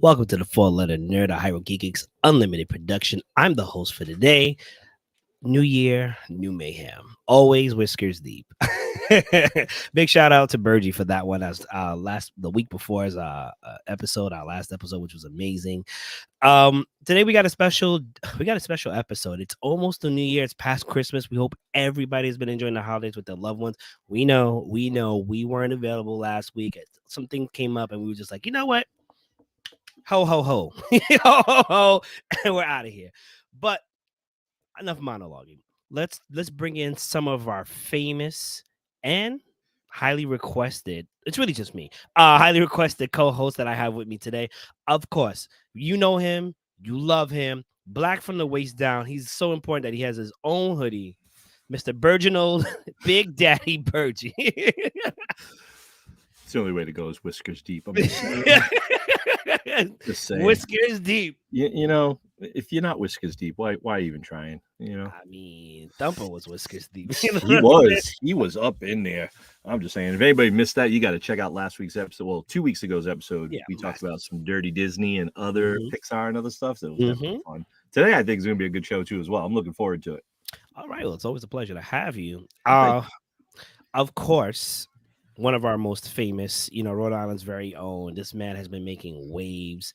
Welcome to the Four Letter Nerd, a Hyrule Geeks Unlimited production. I'm the host for today. New year, new mayhem. Always whiskers deep. Big shout out to Burgie for that one. As the week before as episode, our last episode, which was amazing. Today we got a special episode. It's almost the new year. It's past Christmas. We hope everybody's been enjoying the holidays with their loved ones. We know we weren't available last week. Something came up and we were just like, you know what? Ho ho ho. Ho ho ho. And we're out of here. But enough monologuing. Let's bring in some of our famous and highly requested. It's really just me. Highly requested co-host that I have with me today. Of course, you know him, you love him. Black from the waist down. He's so important that he has his own hoodie. Mr. Burgeonold, Big Daddy Burgie. It's the only way to go is whiskers deep. I'm just saying. Whiskers deep. You know, if you're not whiskers deep, why even trying? You know, I mean, Thumper was whiskers deep. He was up in there. I'm just saying, if anybody missed that, you got to check out last week's episode. Well, 2 weeks ago's episode. Yeah, we talked about some dirty Disney and other Pixar and other stuff. So it was definitely fun. Today, I think is going to be a good show too, as well. I'm looking forward to it. All right, well, it's always a pleasure to have you. Of course, one of our most famous, Rhode Island's very own. This man has been making waves.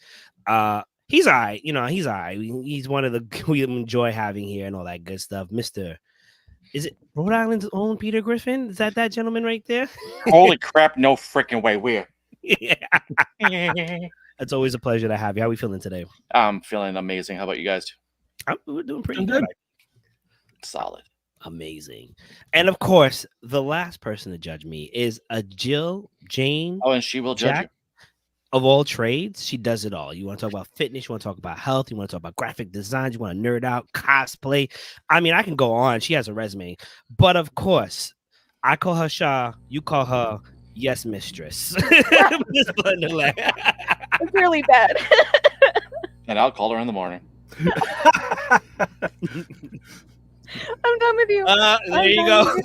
He's all right. He's all right. He's one of the we enjoy having here and all that good stuff. Is it Rhode Island's own Peter Griffin? Is that gentleman right there? Holy crap, no freaking way. Where? Yeah. It's always a pleasure to have you. How are we feeling today? I'm feeling amazing. How about you guys? We're doing pretty good. Solid. Amazing. And of course, the last person to judge me is a Jill Jane. Oh, and she will judge you. Of all trades, she does it all. You want to talk about fitness, you want to talk about health, you want to talk about graphic design, you want to nerd out, cosplay. I mean, I can go on. She has a resume. But of course, I call her Sha, you call her Yes Mistress. It's really bad. And I'll call her in the morning. I'm done with you. There you go.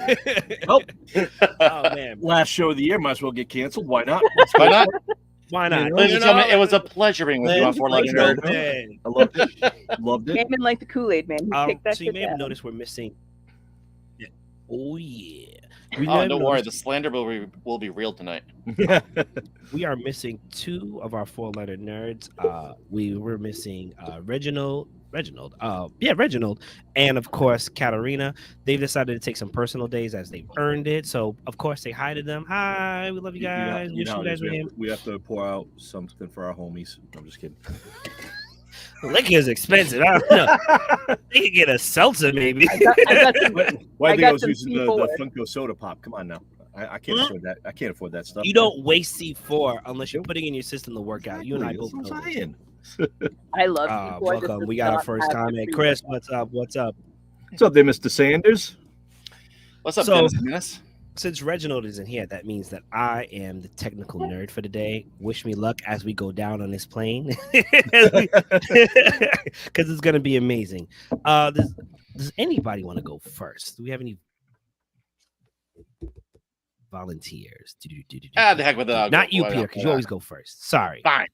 Oh man, last show of the year might as well get canceled. Why not? Why not? Why not? Ladies and gentlemen, it was a pleasure being with you on Four Letter Nerd. I loved it. Loved it. Came in like the Kool-Aid man. So you may have noticed we're missing. Yeah. Oh yeah. Don't worry. The slander will be real tonight. We are missing two of our four-letter nerds. We were missing Reginald, and of course Katarina. They've decided to take some personal days as they've earned it. So of course they hi to them. Hi, we love you guys. We have to pour out something for our homies. I'm just kidding. Liquor is expensive. I don't know. They could get a seltzer, maybe. Why they was using the Funko soda pop? Come on now. I can't afford that. I can't afford that stuff. You don't waste C4 unless you're putting in your system to work out. You and I both know. I love C4. Welcome. We got our first comment. Chris, what's up? What's up there, Mr. Sanders? What's up, Dennis? Since Reginald isn't here, that means that I am the technical nerd for the day. Wish me luck as we go down on this plane, because it's going to be amazing. Does anybody want to go first? Do we have any volunteers? The heck with it. Not you, Pierre, because you always go first. Sorry. Fine.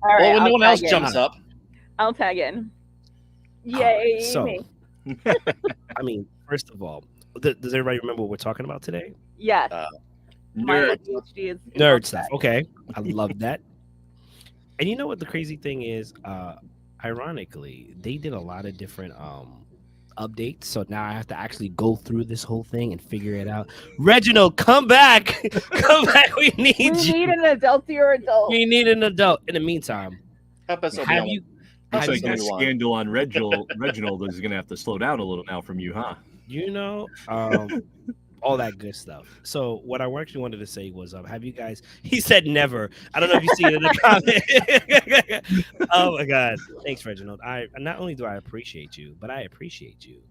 All right, well, when no one else jumps up, I'll tag in. Yay! Right, so, I mean, first of all, does everybody remember what we're talking about today? Yes. Nerd stuff. Okay. I love that. And you know what the crazy thing is? Ironically, they did a lot of different updates. So now I have to actually go through this whole thing and figure it out. Reginald, come back. Come back. We need you. We need an adultier adult. We need an adult. In the meantime, have you that scandal on Reginald is going to have to slow down a little now from you, huh? All that good stuff. So what I actually wanted to say was, have you guys? He said never. I don't know if you see it in the comment. Oh my God! Thanks, Reginald. I not only do I appreciate you, but I appreciate you.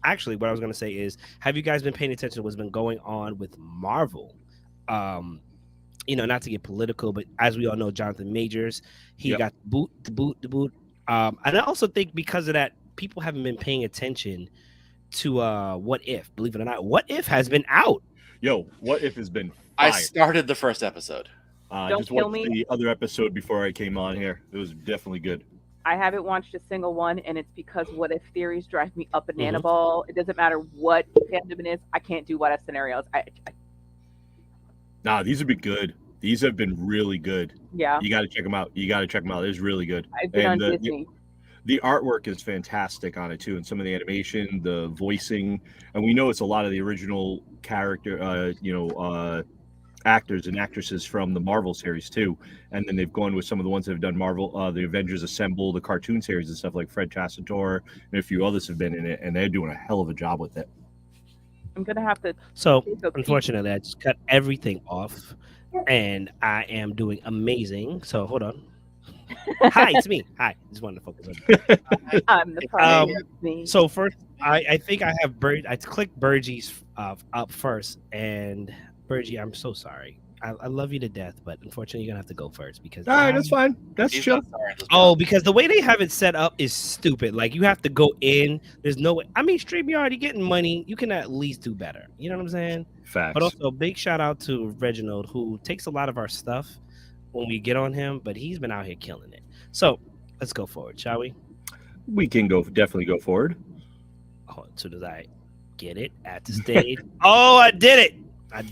Actually, what I was going to say is, have you guys been paying attention to what's been going on with Marvel? Not to get political, but as we all know, Jonathan Majors, he got the boot. And I also think because of that, people haven't been paying attention to What If. Believe it or not, What If has been out. What If has been fire. I started the first episode. Don't just kill watched me. the other episode before I came on here. It was definitely good. I haven't watched a single one, and it's because what if theories drive me up banana ball. It doesn't matter what fandom it is. I can't do what if scenarios. Nah, these have been good. These have been really good. Yeah. You got to check them out. It's really good. I've been on Disney. The artwork is fantastic on it too, and some of the animation, the voicing, and we know it's a lot of the original character, actors and actresses from the Marvel series too. And then they've gone with some of the ones that have done Marvel, the Avengers Assemble, the cartoon series and stuff like Fred Tassiter and a few others have been in it, and they're doing a hell of a job with it. I'm gonna have to. So unfortunately, I just cut everything off, and I am doing amazing. So hold on. Hi, it's me. Hi, just wanted to focus on. I'm the primary. So first, I think I have I clicked Burgie's up first, and Burgie, I'm so sorry. I love you to death, but unfortunately, you're gonna have to go first because. All right, that's fine. That's chill. Oh, because the way they have it set up is stupid. Like you have to go in. There's no way. I mean, Streamyard, you're getting money. You can at least do better. You know what I'm saying? Facts. But also, big shout out to Reginald, who takes a lot of our stuff when we get on him, but he's been out here killing it. So let's go forward, shall we? We can definitely go forward. Oh, as soon as I get it at the stage. Oh, I did it. I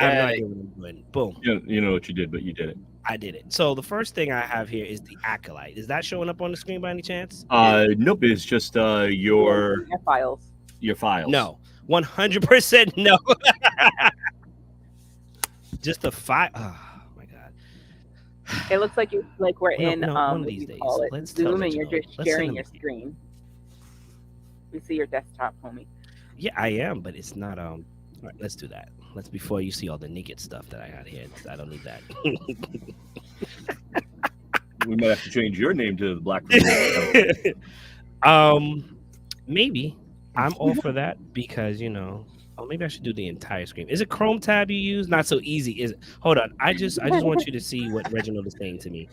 have no idea what I'm doing. Boom. You know what you did, but you did it. I did it. So the first thing I have here is the Acolyte. Is that showing up on the screen by any chance? Nope. It's just your files. Your files. No. 100% no. Just a file. Oh my god. It looks like we're in one of these days. Let's Zoom, and you're just sharing your screen. We see your desktop, homie. Yeah, I am, but it's not. All right, let's do that. Let's before you see all the naked stuff that I got here. I don't need that. We might have to change your name to the Black. Maybe I'm all for that because Oh, maybe I should do the entire screen. Is it Chrome tab you use? Not so easy, is it? Hold on. I just want you to see what Reginald is saying to me.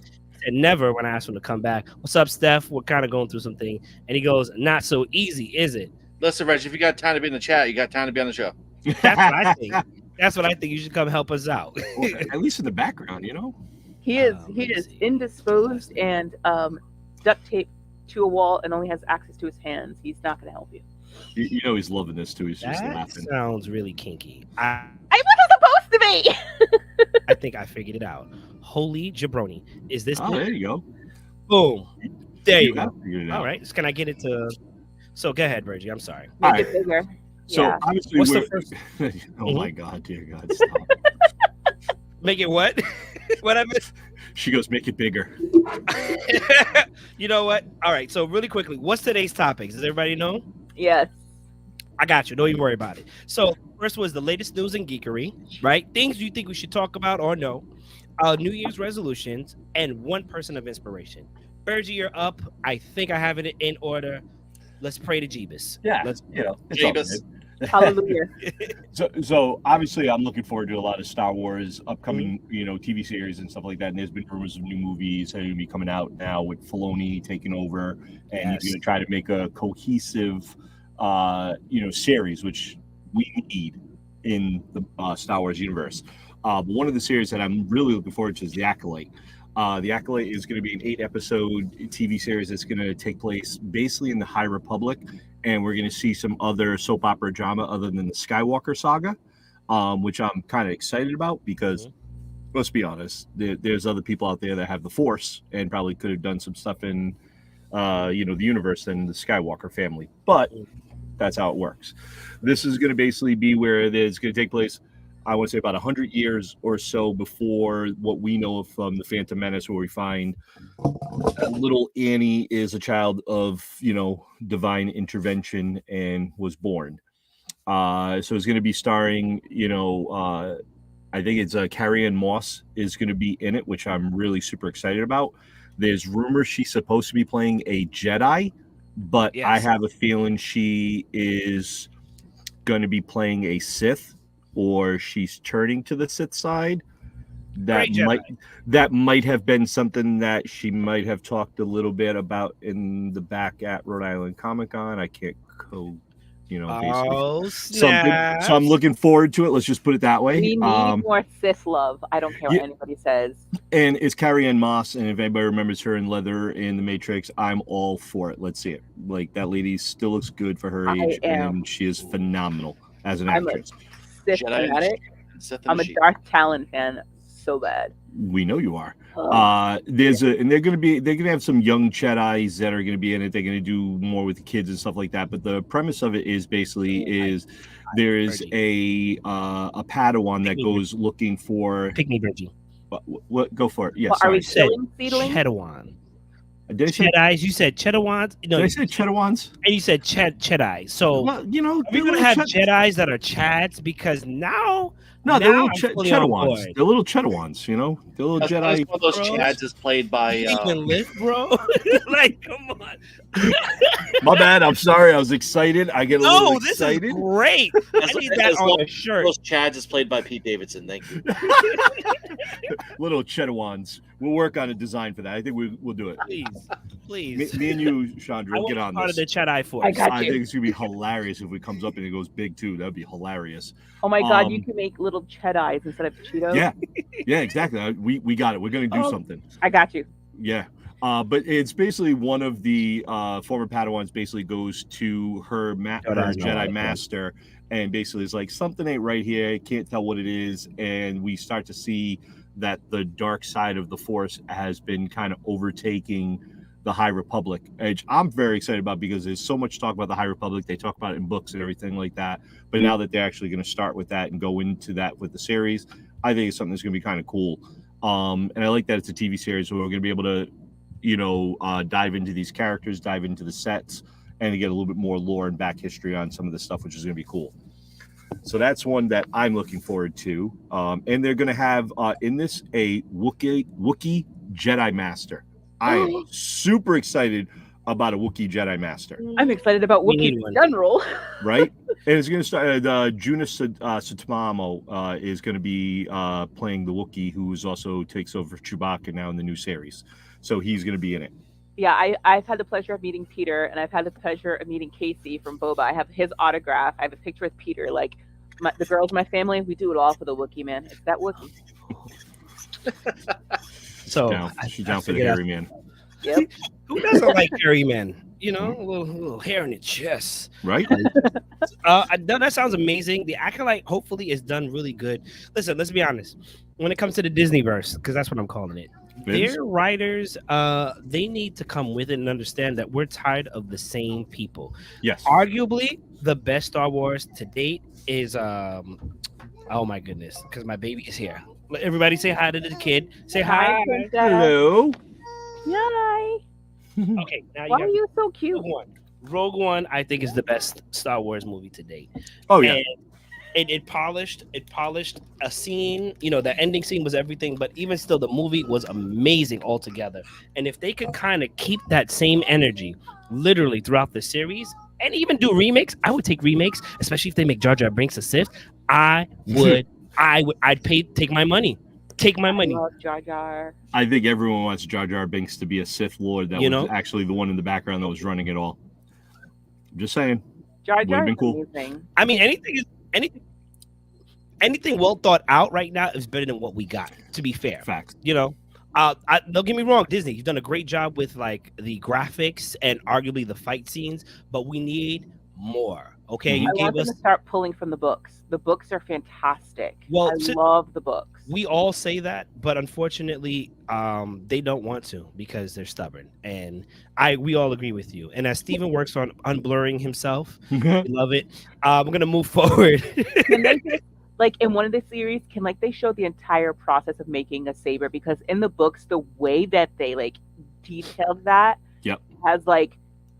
And never when I asked him to come back, what's up, Steph? We're kind of going through something. And he goes, not so easy, is it? Listen, Reg, if you got time to be in the chat, you got time to be on the show. That's what I think. That's what I think. You should come help us out. Well, at least in the background, He is indisposed and duct taped to a wall and only has access to his hands. He's not going to help you. He's loving this too. He's just laughing. Sounds really kinky. I wasn't supposed to be. I think I figured it out. Holy jabroni. Is this? Oh, there you go. Boom. There you go. All right. So can I get it to? So go ahead, Virgie. I'm sorry. Make it bigger. So obviously, what's the first? Oh my God, dear God, stop. Make it what? What I missed? She goes, make it bigger. You know what? All right. So really quickly, what's today's topics? Does everybody know? Yes. I got you. Don't even worry about it. So first was the latest news and geekery, right? Things you think we should talk about or no. New Year's resolutions and one person of inspiration. Virgie, you're up. I think I have it in order. Let's pray to Jeebus. Yeah. Let's Jeebus. Hallelujah. So obviously I'm looking forward to a lot of Star Wars upcoming, TV series and stuff like that. And there's been rumors of new movies that are going to be coming out now with Filoni taking over, and he's going to try to make a cohesive, series, which we need in the Star Wars universe. But one of the series that I'm really looking forward to is The Acolyte. The Acolyte is going to be an 8-episode TV series that's going to take place basically in the High Republic, and we're going to see some other soap opera drama other than the Skywalker saga, which I'm kind of excited about because, let's be honest, there's other people out there that have the Force and probably could have done some stuff in, the universe than the Skywalker family. But that's how it works. This is going to basically be where it is going to take place, I want to say about 100 years or so before what we know from the Phantom Menace, where we find little Annie is a child of, divine intervention and was born. So it's going to be starring, I think it's Carrie-Anne Moss is going to be in it, which I'm really super excited about. There's rumors she's supposed to be playing a Jedi, but yes. I have a feeling she is going to be playing a Sith, or she's turning to the Sith side. That might have been something that she might have talked a little bit about in the back at Rhode Island Comic Con. I can't you know, basically. Oh, So I'm looking forward to it. Let's just put it that way. We need more sis love. I don't care what anybody says. And it's Carrie-Anne Moss, and if anybody remembers her in Leather in The Matrix, I'm all for it. Let's see it. Like, that lady still looks good for her age, and she is phenomenal as an actress. I'm a Sith fanatic. I'm a Darth Talon fan so bad. We know you are. They're gonna have some young Jedis that are gonna be in it. They're gonna do more with the kids and stuff like that. But the premise of it is basically there is a Padawan that goes looking for Pygmy Bridgie. What? Go for it. Yes. Well, are we killing seedlings? Chedawan. Did I say Chedis? You said Chedawans? No, did I say Chedawans? And you said Chedis. So well, you know, we're gonna have Jedis that are Chads because now. No, they're little Chedawans. They're little Chedawans, you know? They're little Jedi. One of those Chads is played by even lift, bro. Like, come on. My bad. I'm sorry. I was excited. I get a little excited. This is great. I need that on a shirt. Those Chads is played by Pete Davidson. Thank you. Little Chedawans. We'll work on a design for that. I think we'll do it. Please. Me and you, Chandra, will get on part this. Of the Chedi Force. I think it's gonna be hilarious if it comes up and it goes big too. That'd be hilarious. Oh my god, you can make little Chedis instead of Cheetos. Yeah, exactly. We got it. We're gonna do something. I got you. Yeah. But it's basically one of the former Padawans basically goes to her Jedi master and basically is like, something ain't right here. I can't tell what it is. And we start to see that the dark side of the Force has been kind of overtaking the High Republic, which I'm very excited about because there's so much talk about the High Republic. They talk about it in books and everything like that. But now that they're actually going to start with that and go into that with the series, I think it's something that's going to be kind of cool. And I like that it's a TV series where we're going to be able to, dive into these characters, dive into the sets, and to get a little bit more lore and back history on some of this stuff, which is going to be cool. So that's one that I'm looking forward to. And they're going to have in this a Wookiee Jedi Master. I am super excited about a Wookiee Jedi Master. I'm excited about Wookiee in general. Right? And it's going to start. Junis Satamamo is going to be playing the Wookiee, who also takes over Chewbacca now in the new series. So he's going to be in it. Yeah, I've had the pleasure of meeting Peter, and I've had the pleasure of meeting Casey from Boba. I have his autograph. I have a picture with Peter. Like, the girls in my family, we do it all for the Wookiee, man. It's that Wookiee. So she's down for the hairy man. Yep. Who doesn't like hairy men? You know, a little hair in the chest. Right? That sounds amazing. The Acolyte hopefully is done really good. Listen, let's be honest. When it comes to the Disneyverse, because that's what I'm calling it, their writers, they need to come with it and understand that we're tired of the same people. Yes. Arguably, the best Star Wars to date is, oh my goodness, because my baby is here. Everybody say hi to the kid. Say hi. Hello. Hi. Okay. Now why are you so cute? Rogue One, I think, is the best Star Wars movie to date. Oh yeah. And it polished a scene. You know, the ending scene was everything, but even still, the movie was amazing altogether. And if they could kind of keep that same energy, literally throughout the series, and even do remakes, I would take remakes, especially if they make Jar Jar Binks a Sith. I'd take my money. Take my money. I love Jar Jar. I think everyone wants Jar Jar Binks to be a Sith Lord. That was actually the one in the background that was running it all. I'm just saying. Jar Jar is cool. amazing. I mean, anything well thought out right now is better than what we got. To be fair, facts. Don't get me wrong, Disney, you've done a great job with like the graphics and arguably the fight scenes, but we need more. Okay, I want them to start pulling from the books. The books are fantastic. Well, I love the books. We all say that, but unfortunately, they don't want to because they're stubborn. And we all agree with you. And as Steven works on unblurring himself, we love it. We're gonna move forward. Like in one of the series, they show the entire process of making a saber, because in the books, the way that they detailed that has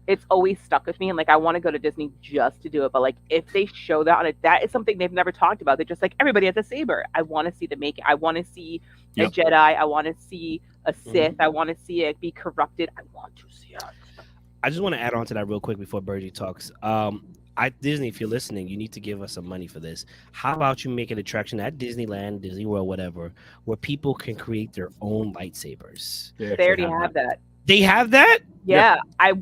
it's always stuck with me, and I want to go to Disney just to do it. But if they show that on it, that is something they've never talked about. They're just everybody has a saber. I want to see the making. I want to see a Jedi. I want to see a Sith. I want to see it be corrupted. I want to see it. I just want to add on to that real quick before Bergie talks. Disney, if you're listening, you need to give us some money for this. How about you make an attraction at Disneyland, Disney World, whatever, where people can create their own lightsabers? They already have that. They have that? Yeah. I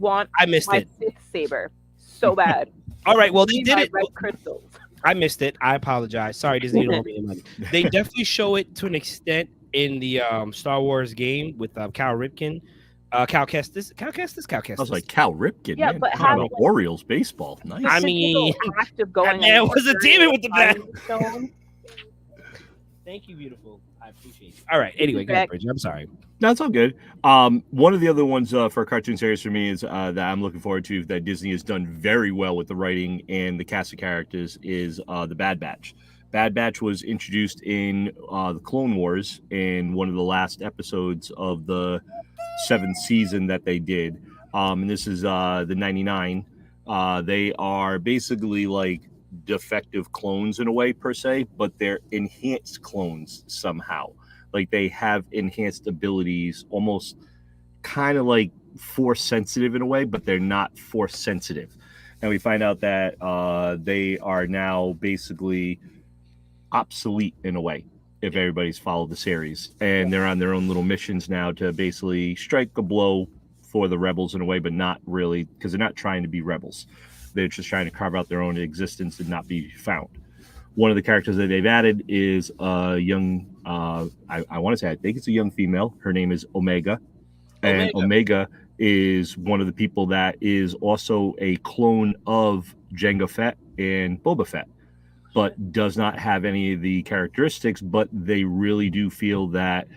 missed my it. Sith saber so bad. All right. Well, they did it. Red crystals. I missed it. I apologize. Sorry, Disney don't owe me any money. They definitely show it to an extent in the Star Wars game with Cal Ripken. Cal Kestis. I was like, Cal Ripken. Yeah, man. but Talking about Orioles baseball. Nice. I mean, act of going that man was a demon with the bat. Thank you, beautiful. I appreciate you. All right. Anyway, go ahead, Bridget. I'm sorry. No, it's all good. One of the other ones for a cartoon series for me is that I'm looking forward to that Disney has done very well with the writing and the cast of characters is the Bad Batch. Bad Batch was introduced in the Clone Wars in one of the last episodes of the 7th season that they did. And this is the 99. They are basically like defective clones in a way per se, but they're enhanced clones somehow. Like they have enhanced abilities, almost kind of like force sensitive in a way, but they're not force sensitive. And we find out that they are now basically obsolete in a way if everybody's followed the series, and they're on their own little missions now to basically strike a blow for the rebels in a way, but not really, because they're not trying to be rebels. They're just trying to carve out their own existence and not be found. One of the characters that they've added is a young, I want to say, I think it's a young female. Her name is Omega. And Omega is one of the people that is also a clone of Jango Fett and Boba Fett, but does not have any of the characteristics, but they really do feel that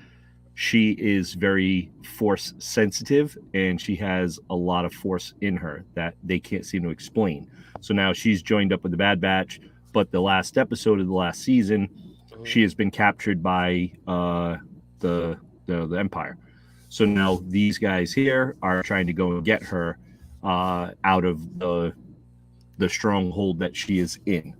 she is very force sensitive and she has a lot of force in her that they can't seem to explain. So now she's joined up with the Bad Batch, but the last episode of the last season, she has been captured by the Empire. So now these guys here are trying to go and get her out of the stronghold that she is in.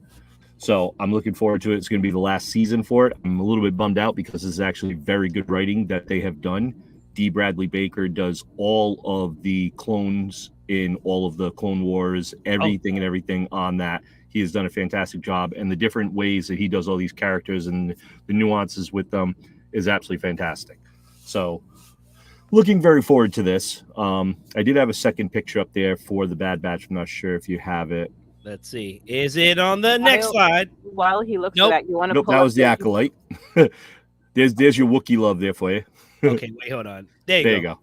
So I'm looking forward to it. It's going to be the last season for it. I'm a little bit bummed out because this is actually very good writing that they have done. D. Bradley Baker does all of the clones in all of the Clone Wars, everything on that. He has done a fantastic job, and the different ways that he does all these characters and the nuances with them is absolutely fantastic. So looking very forward to this. I did have a second picture up there for the Bad Batch. I'm not sure if you have it. Let's see. Is it on the next slide? While he looks for that, you want to pull that was the Acolyte. there's your Wookiee love there for you. Okay, wait, hold on. There you go.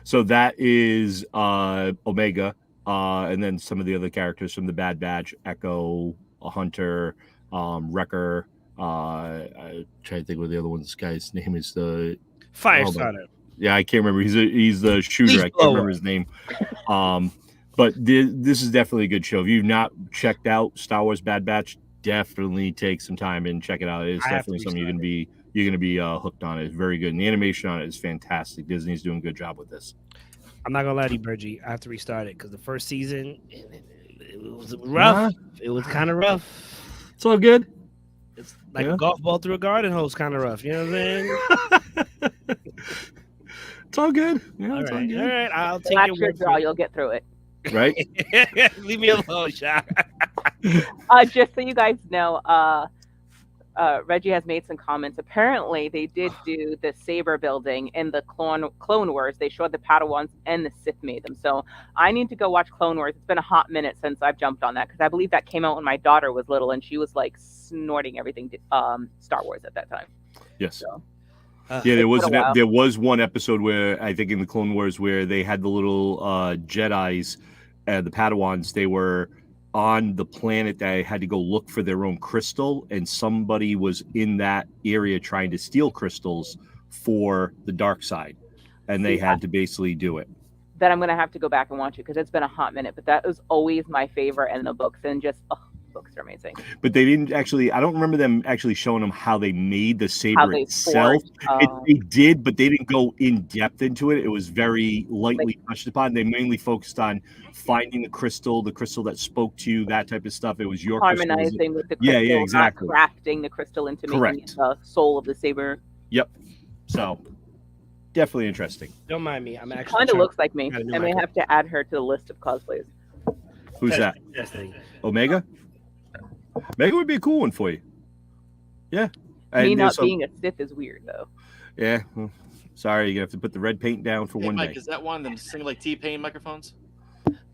So that is Omega, and then some of the other characters from the Bad Batch: Echo, Hunter, Wrecker. I try to think what the other one. This guy's name is the Firestarter. Yeah, I can't remember. He's the shooter. I can't remember his name. But this is definitely a good show. If you've not checked out Star Wars Bad Batch, definitely take some time and check it out. It's definitely something you're gonna be hooked on. It's very good, and the animation on it is fantastic. Disney's doing a good job with this. I'm not gonna lie to you, Bergie. I have to restart it because the first season it was rough. It was kind of rough. It's all good. It's like a golf ball through a garden hose, kind of rough. You know what I'm saying? It's all good. Yeah, all it's right. all good. All right. I'll take your word for it. You'll get through it. Right? Leave me alone, Shaq. Just so you guys know, Reggie has made some comments. Apparently, they did do the saber building in the Clone Wars. They showed the Padawans and the Sith made them. So I need to go watch Clone Wars. It's been a hot minute since I've jumped on that because I believe that came out when my daughter was little and she was like snorting everything Star Wars at that time. Yes. So, yeah, there was one episode where I think in the Clone Wars where they had the little Jedis, the Padawans. They were on the planet that had to go look for their own crystal, and somebody was in that area trying to steal crystals for the dark side, and they had to basically do it. Then I'm gonna have to go back and watch it because it's been a hot minute. But that was always my favorite in the books, and just books are amazing. But they didn't actually. I don't remember them actually showing them how they made the saber itself. They did, but they didn't go in depth into it. It was very lightly touched upon. They mainly focused on finding the crystal that spoke to you, that type of stuff. It was your harmonizing with the crystal, yeah, exactly. Crafting the crystal into making it the soul of the saber. Yep. So definitely interesting. Don't mind me. I'm actually kind of looks like me. I may have to add her to the list of cosplays. Who's that? Omega? Omega would be a cool one for you. Yeah. Me not being a Sith is weird though. Yeah. Sorry, you have to put the red paint down for one Mike, day. Is that one of them sing like T-Pain microphones?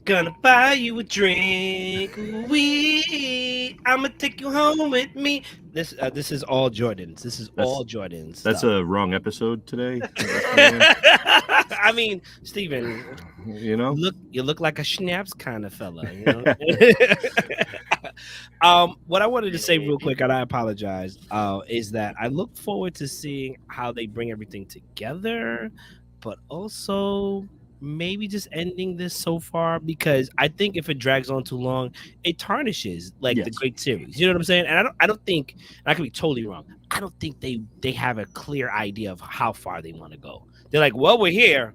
Gonna buy you a drink. Wee. I'ma take you home with me. This is all Jordans. This is all Jordans. That's a wrong episode today. I mean, Steven, you look like a schnapps kind of fella. You know? What I wanted to say real quick, and I apologize, is that I look forward to seeing how they bring everything together, but also maybe just ending this so far, because I think if it drags on too long, it tarnishes the great series. You know what I'm saying? And I don't think, and I could be totally wrong, I don't think they have a clear idea of how far they want to go. They're like, well, we're here.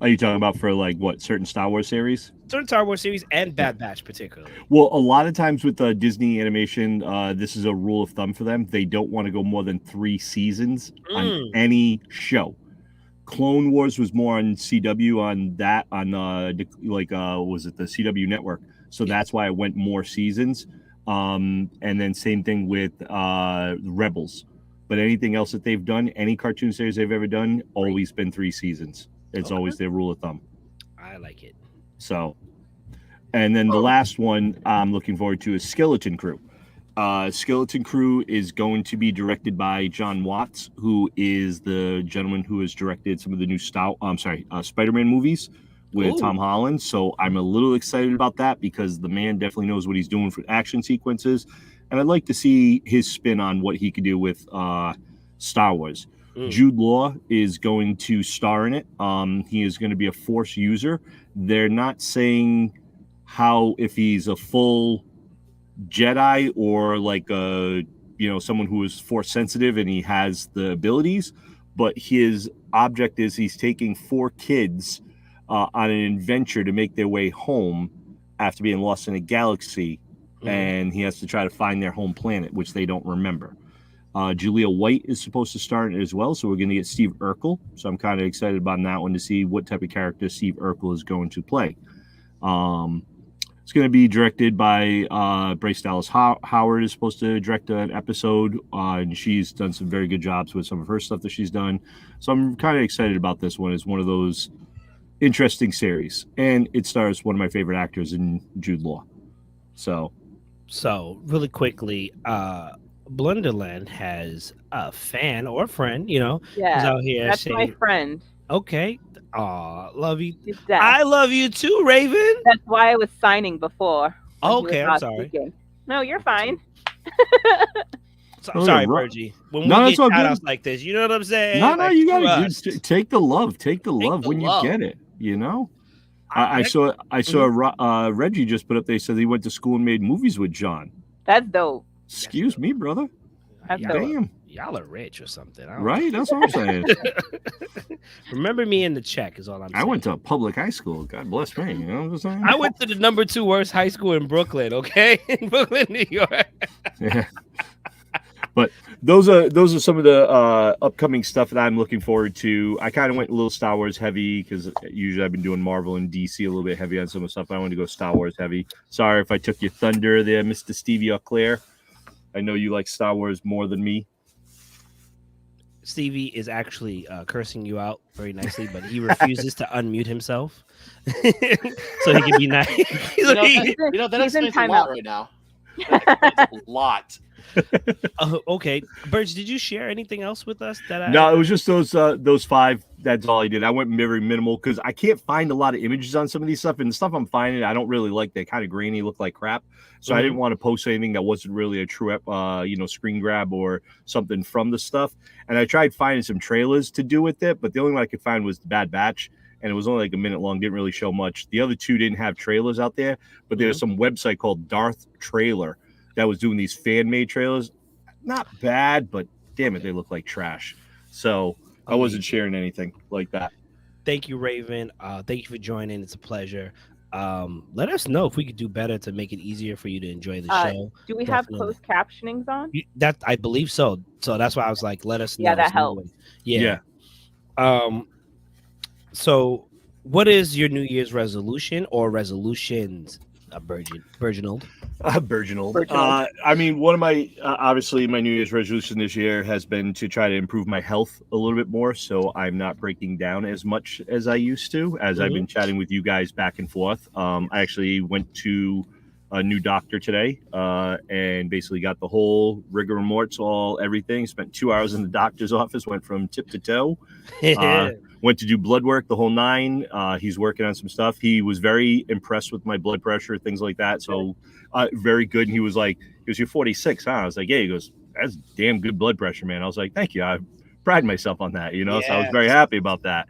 Are you talking about for certain Star Wars series? Certain Star Wars series and Bad Batch particularly. Well, a lot of times with Disney animation, this is a rule of thumb for them. They don't want to go more than 3 seasons on any show. Clone Wars was more on CW was it the CW network? So that's why it went more seasons. And then same thing with Rebels. But anything else that they've done, any cartoon series they've ever done, always been 3 seasons. It's always their rule of thumb. I like it. So, and then the last one I'm looking forward to is Skeleton Crew. Skeleton Crew is going to be directed by John Watts, who is the gentleman who has directed some of the new Spider-Man movies with Tom Holland. So I'm a little excited about that because the man definitely knows what he's doing for action sequences. And I'd like to see his spin on what he could do with Star Wars. Jude Law is going to star in it. He is going to be a Force user. They're not saying if he's a full Jedi or someone who is Force sensitive and he has the abilities, but his object is he's taking 4 kids on an adventure to make their way home after being lost in a galaxy, and he has to try to find their home planet, which they don't remember. Julia White is supposed to star in it as well, so we're going to get Steve Urkel. So I'm kind of excited about that one to see what type of character Steve Urkel is going to play. It's going to be directed by Bryce Dallas Howard is supposed to direct an episode, and she's done some very good jobs with some of her stuff that she's done. So I'm kind of excited about this one. It's one of those interesting series, and it stars one of my favorite actors in Jude Law. So really quickly, Blunderland has a fan or friend, who's out here. That's my friend. Okay. Aw, love you. I love you too, Raven. That's why I was signing before. Okay, I'm sorry. Speaking. No, you're fine. Sorry, Virgie. When we get shout-outs like this, you know what I'm saying? No, you gotta take the love. Take the love when you get it. I saw Reggie just put up. They said he went to school and made movies with John. That's dope. Excuse me, brother. Damn. Y'all are rich or something. Right? That's what I'm saying. Remember me in the check is all I'm saying. I went to a public high school. God bless me. You know what I'm saying? I went to the number 2 worst high school in Brooklyn, okay? In Brooklyn, New York. Yeah. But those are some of the upcoming stuff that I'm looking forward to. I kind of went a little Star Wars heavy because usually I've been doing Marvel and DC a little bit heavy on some of the stuff. I wanted to go Star Wars heavy. Sorry if I took your thunder there, Mr. Stevie Auclair. I know you like Star Wars more than me. Stevie is actually cursing you out very nicely, but he refuses to unmute himself. So he can be nice. That explains a lot right now. A lot. Okay, Burge, did you share anything else with us? No, it was just those 5. That's all I did. I went very minimal because I can't find a lot of images on some of these stuff, and the stuff I'm finding I don't really like. They're kind of grainy, look like crap. So I didn't want to post anything that wasn't really a true screen grab or something from the stuff. And I tried finding some trailers to do with it, but the only one I could find was the Bad Batch, and it was only like a minute long. Didn't really show much. The other 2 didn't have trailers out there, but there's some website called Darth Trailer that was doing these fan-made trailers. Not bad, but damn it, they look like trash. So I wasn't sharing anything like that. Thank you, Raven. Thank you for joining. It's a pleasure. Let us know if we could do better to make it easier for you to enjoy the show. Do we have closed captionings on? That I believe so. So that's why I was like, let us know. Yeah, that helps. Yeah. So what is your New Year's resolution or resolutions? Burgeonald. Burgeonald. I mean, one of my obviously my New Year's resolution this year has been to try to improve my health a little bit more, so I'm not breaking down as much as I used to. As I've been chatting with you guys back and forth, I actually went to a new doctor today, and basically got the whole rigor mortis, everything. Spent 2 hours in the doctor's office, went from tip to toe. Went to do blood work, the whole nine. He's working on some stuff. He was very impressed with my blood pressure, things like that. So very good. And he was like, you're 46, huh? I was like, yeah. He goes, that's damn good blood pressure, man. I was like, thank you. I pride myself on that, So I was very happy about that.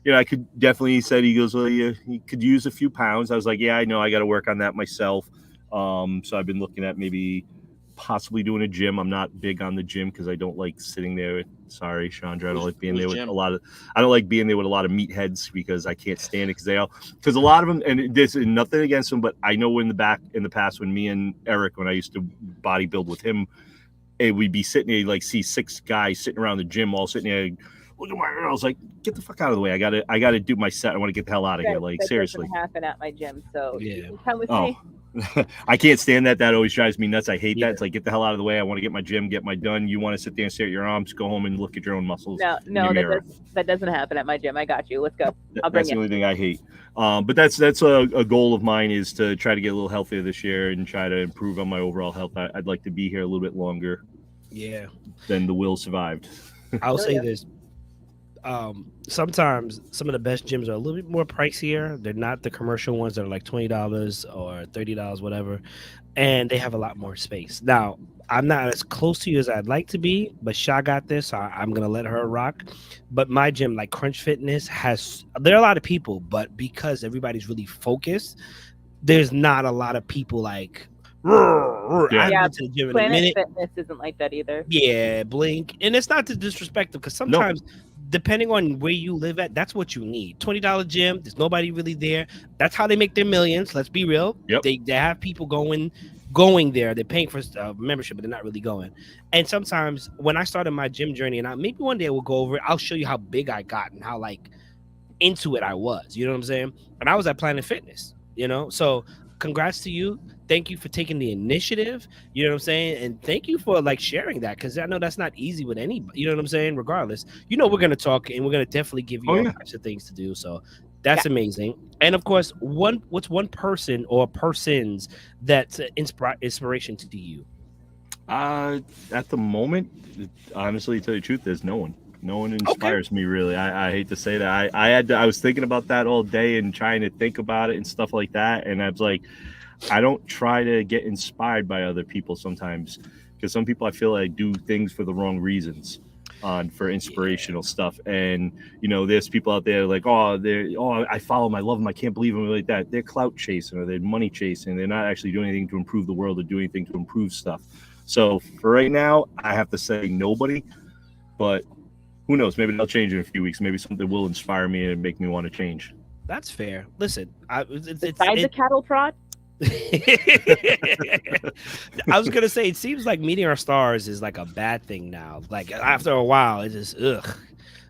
I could definitely, he said, he goes, well, you could use a few pounds. I was like, yeah, I know. I got to work on that myself. So I've been looking at maybe possibly doing a gym. I'm not big on the gym because I don't like sitting there. Sorry, Chandra. I don't like being there with I don't like being there with a lot of meatheads because I can't stand it because a lot of them, and there's nothing against them, but I know in the past when me and Eric, when I used to bodybuild with him, we'd be sitting there, like see 6 guys sitting around the gym, all sitting there. Look at my I was like, get the fuck out of the way. I gotta do my set. I want to get the hell out of here. Like, seriously. That doesn't happen at my gym, so you can come with me. I can't stand that. That always drives me nuts. I hate that. It's like, get the hell out of the way. I want to get my gym, get my done. You want to sit there and stare at your arms, go home and look at your own muscles. No, that doesn't happen at my gym. I got you. Let's go. That's the only thing I hate. But that's a goal of mine, is to try to get a little healthier this year and try to improve on my overall health. I'd like to be here a little bit longer. Yeah. Than the will survived. I'll say this. Sometimes some of the best gyms are a little bit more pricier. They're not the commercial ones that are like $20 or $30, whatever, and they have a lot more space. Now, I'm not as close to you as I'd like to be, but Sha got this, so I'm gonna let her rock. But my gym, like Crunch Fitness, there are a lot of people, but because everybody's really focused, there's not a lot of people like. Yeah, Planet Fitness isn't like that either. Yeah, Blink, and it's not to disrespect them because sometimes. No. Depending on where you live at, that's what you need. $20 gym, there's nobody really there. That's how they make their millions. Let's be real. Yep. They have people going there. They're paying for membership, but they're not really going. And sometimes when I started my gym journey, and maybe one day we'll go over it, I'll show you how big I got and how like into it I was. You know what I'm saying? And I was at Planet Fitness. So congrats to you. Thank you for taking the initiative. You know what I'm saying? And thank you for like sharing that, because I know that's not easy with anybody. You know what I'm saying? Regardless, we're going to talk and we're going to definitely give you all types of things to do. So that's amazing. And of course, what's one person or persons that's inspiration to you? At the moment, honestly, to tell you the truth, there's no one. No one inspires me, really. I hate to say that. I was thinking about that all day and trying to think about it and stuff like that. And I was like, I don't try to get inspired by other people sometimes, because some people I feel like do things for the wrong reasons for inspirational stuff. And, there's people out there like, I follow them, I love them, I can't believe them, like that. They're clout chasing or they're money chasing. They're not actually doing anything to improve the world or do anything to improve stuff. So for right now, I have to say nobody, but who knows? Maybe they'll change in a few weeks. Maybe something will inspire me and make me want to change. That's fair. Listen, besides the cattle prod. I was gonna say, it seems like meeting our stars is like a bad thing now. Like after a while, it's just ugh.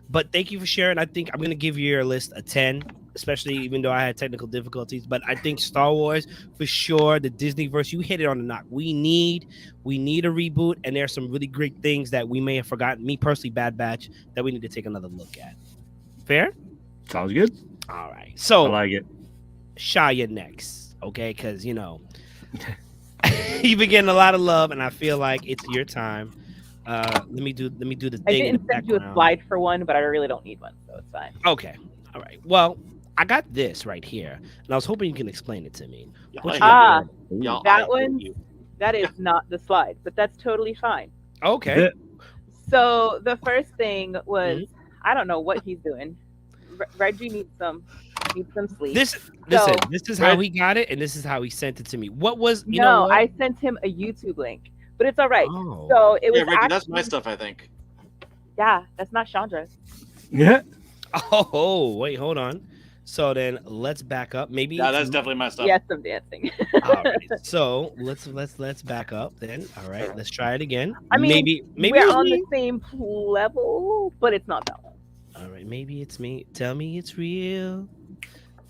But thank you for sharing. I think I'm gonna give your list a 10, especially even though I had technical difficulties. But I think Star Wars for sure, the Disneyverse, you hit it on the knock. We need a reboot, and there's some really great things that we may have forgotten. Me personally, Bad Batch, that we need to take another look at. Fair? Sounds good. All right. So I like it. Shia next. Okay, because you've been getting a lot of love, and I feel like it's your time. Let me do the thing. I didn't send you a slide for one, but I really don't need one, so it's fine. Okay, all right. Well, I got this right here, and I was hoping you can explain it to me. That one, that is not the slide, but that's totally fine. Okay. So the first thing was, I don't know what he's doing. Reggie needs some sleep. This is how he got it, and this is how he sent it to me. What was I sent him a YouTube link, but it's all right. Oh. So it was Reggie, that's my stuff, I think. Yeah, that's not Chandra's. Yeah. Oh, wait, hold on. So then let's back up. Maybe that's definitely my stuff. Yes, I'm dancing. All right. So let's back up then. All right, let's try it again. I mean, maybe we're on the same level, but it's not that one. All right, maybe it's me. Tell me it's real.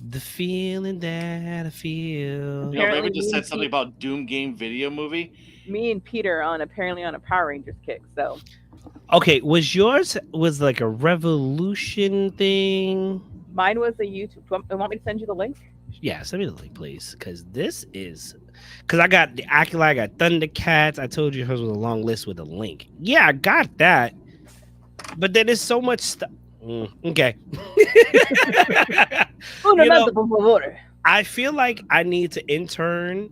The feeling that I feel. Raven just said something about Doom game video movie. Me and Peter apparently on a Power Rangers kick. So, okay, was yours like a Revolution thing? Mine was a YouTube. You want me to send you the link? Yeah, send me the link, please. Because I got the Acula, I got Thundercats. I told you hers was a long list with a link. Yeah, I got that. But then there's so much stuff. Okay. I feel like I need to intern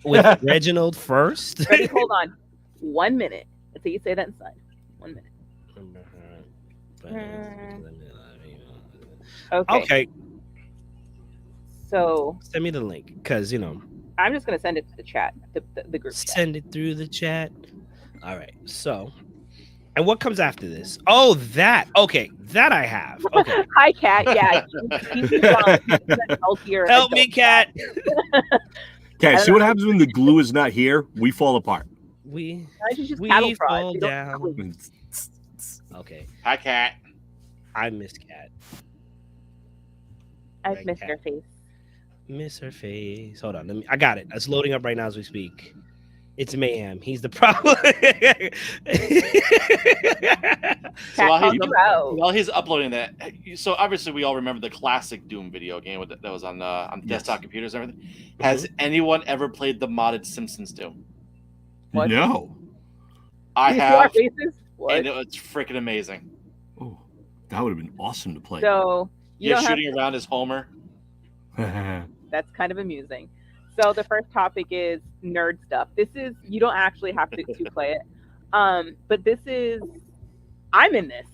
with Reginald first. Ready, hold on. 1 minute until you say that inside. 1 minute. Okay. So send me the link because I'm just gonna send it to the chat, the group. Send it through the chat. All right. So, and what comes after this? Oh, that. Okay, that I have. Okay. Hi, Kat. Yeah. Help me, Kat. Okay, see what happens when the glue is not here? We fall apart. We fall down. Okay. Hi, Kat. I miss Kat. I've missed her face. Miss her face. Hold on. I got it. It's loading up right now as we speak. It's Mayhem. He's the problem. So while he's uploading that, so obviously we all remember the classic Doom video game that was on desktop computers and everything. Has anyone ever played the modded Simpsons Doom? What? No. I have. And it's freaking amazing. Oh, that would have been awesome to play. So shooting around as Homer. That's kind of amusing. So the first topic is nerd stuff. This is, you don't actually have to play it. But this is, I'm in this.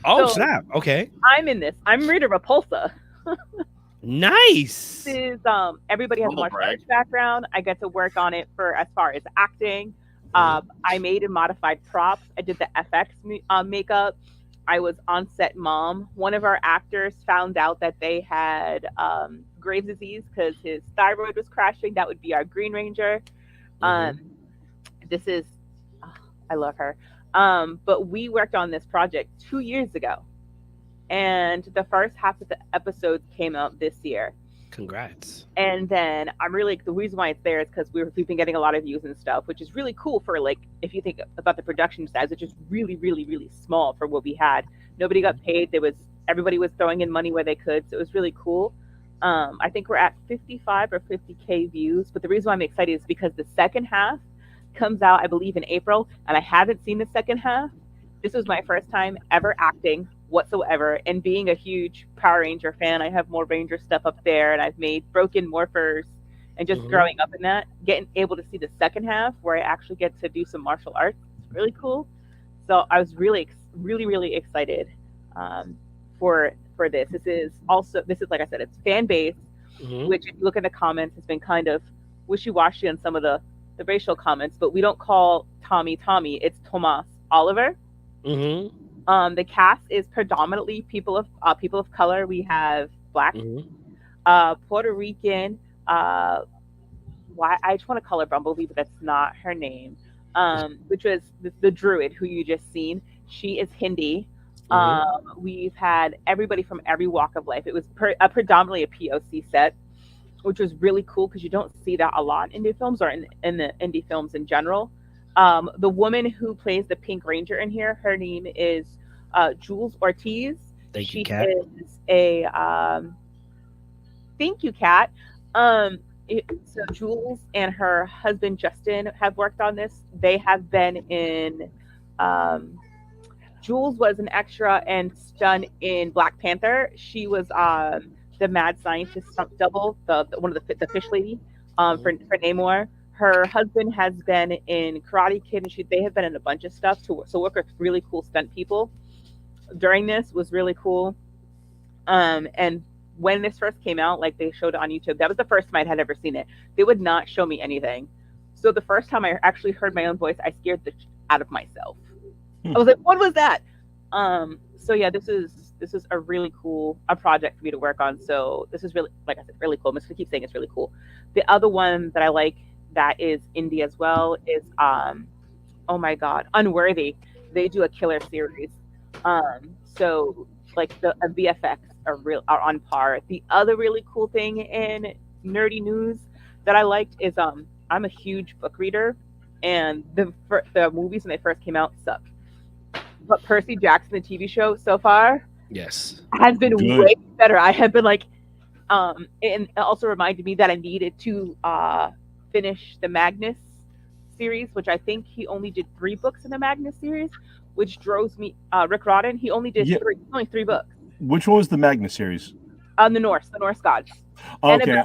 Oh, so, snap. Okay. I'm in this. I'm Rita Repulsa. Nice. This is, everybody has a martial arts background. I get to work on it for as far as acting. I made and modified props. I did the FX makeup. I was on set mom. One of our actors found out that they had Graves' disease because his thyroid was crashing. That would be our Green Ranger. This is, I love her. But we worked on this project 2 years ago. And the first half of the episodes came out this year. Congrats. And then the reason why it's there is because we've been getting a lot of views and stuff, which is really cool for, like, if you think about the production size, which is really, really, really small for what we had. Nobody got paid. Everybody was throwing in money where they could. So it was really cool. I think we're at 55 or 50K views. But the reason why I'm excited is because the second half comes out, I believe, in April. And I haven't seen the second half. This was my first time ever acting whatsoever, and being a huge Power Ranger fan, I have more Ranger stuff up there, and I've made Broken Morphers, and just growing up in that, getting able to see the second half where I actually get to do some martial arts, it's really cool. So I was really, really, really excited for this. This is like I said, it's fan based, which if you look at the comments, has been kind of wishy-washy on some of the racial comments, but we don't call Tommy, it's Tomas Oliver. The cast is predominantly people of color. We have Black, Puerto Rican. I just want to call her Bumblebee, but that's not her name. Which was the druid who you just seen. She is Hindi. We've had everybody from every walk of life. It was predominantly a POC set, which was really cool because you don't see that a lot in indie films or in the indie films in general. The woman who plays the Pink Ranger in here, her name is Jules Ortiz. Thank you, Kat. Is a thank you, Kat. So Jules and her husband Justin have worked on this. They have been in. Jules was an extra and stun in Black Panther. She was the mad scientist double, one of the fish lady for Namor. Her husband has been in Karate Kid, and they have been in a bunch of stuff. So work with really cool stunt people during this was really cool. And when this first came out, like they showed it on YouTube, that was the first time I had ever seen it. They would not show me anything. So the first time I actually heard my own voice, I scared the out of myself. I was like, what was that? So yeah, this is a really cool project for me to work on. So this is really, like I said, really cool. I'm just gonna keep saying it's really cool. The other one that I like that is indie as well is oh my god, Unworthy. They do a killer series. So like a VFX are on par. The other really cool thing in nerdy news that I liked is I'm a huge book reader, and the movies when they first came out sucked. But Percy Jackson, the TV show, so far, has been way better. I have been like, and it also reminded me that I needed to finish the Magnus series, which I think he only did 3 books in the Magnus series, which drove me. Rick Rodden, he only did only 3 books. Which one was the Magnus series? The Norse gods. Okay.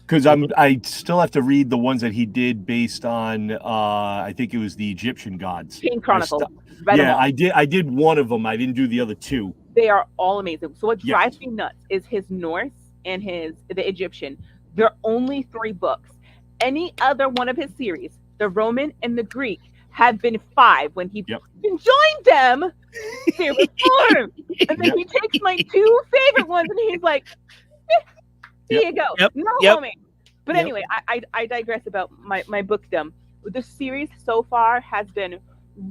Because I still have to read the ones that he did based on I think it was the Egyptian gods. King Chronicles. I did one of them. I didn't do the other 2. They are all amazing. So what drives me nuts is his Norse and the Egyptian. They're only 3 books. Any other one of his series, the Roman and the Greek, have been 5. When he joined them, they were 4. And then he takes my 2 favorite ones and he's like, here you go. Homie. But anyway, I digress about my bookdom. The series so far has been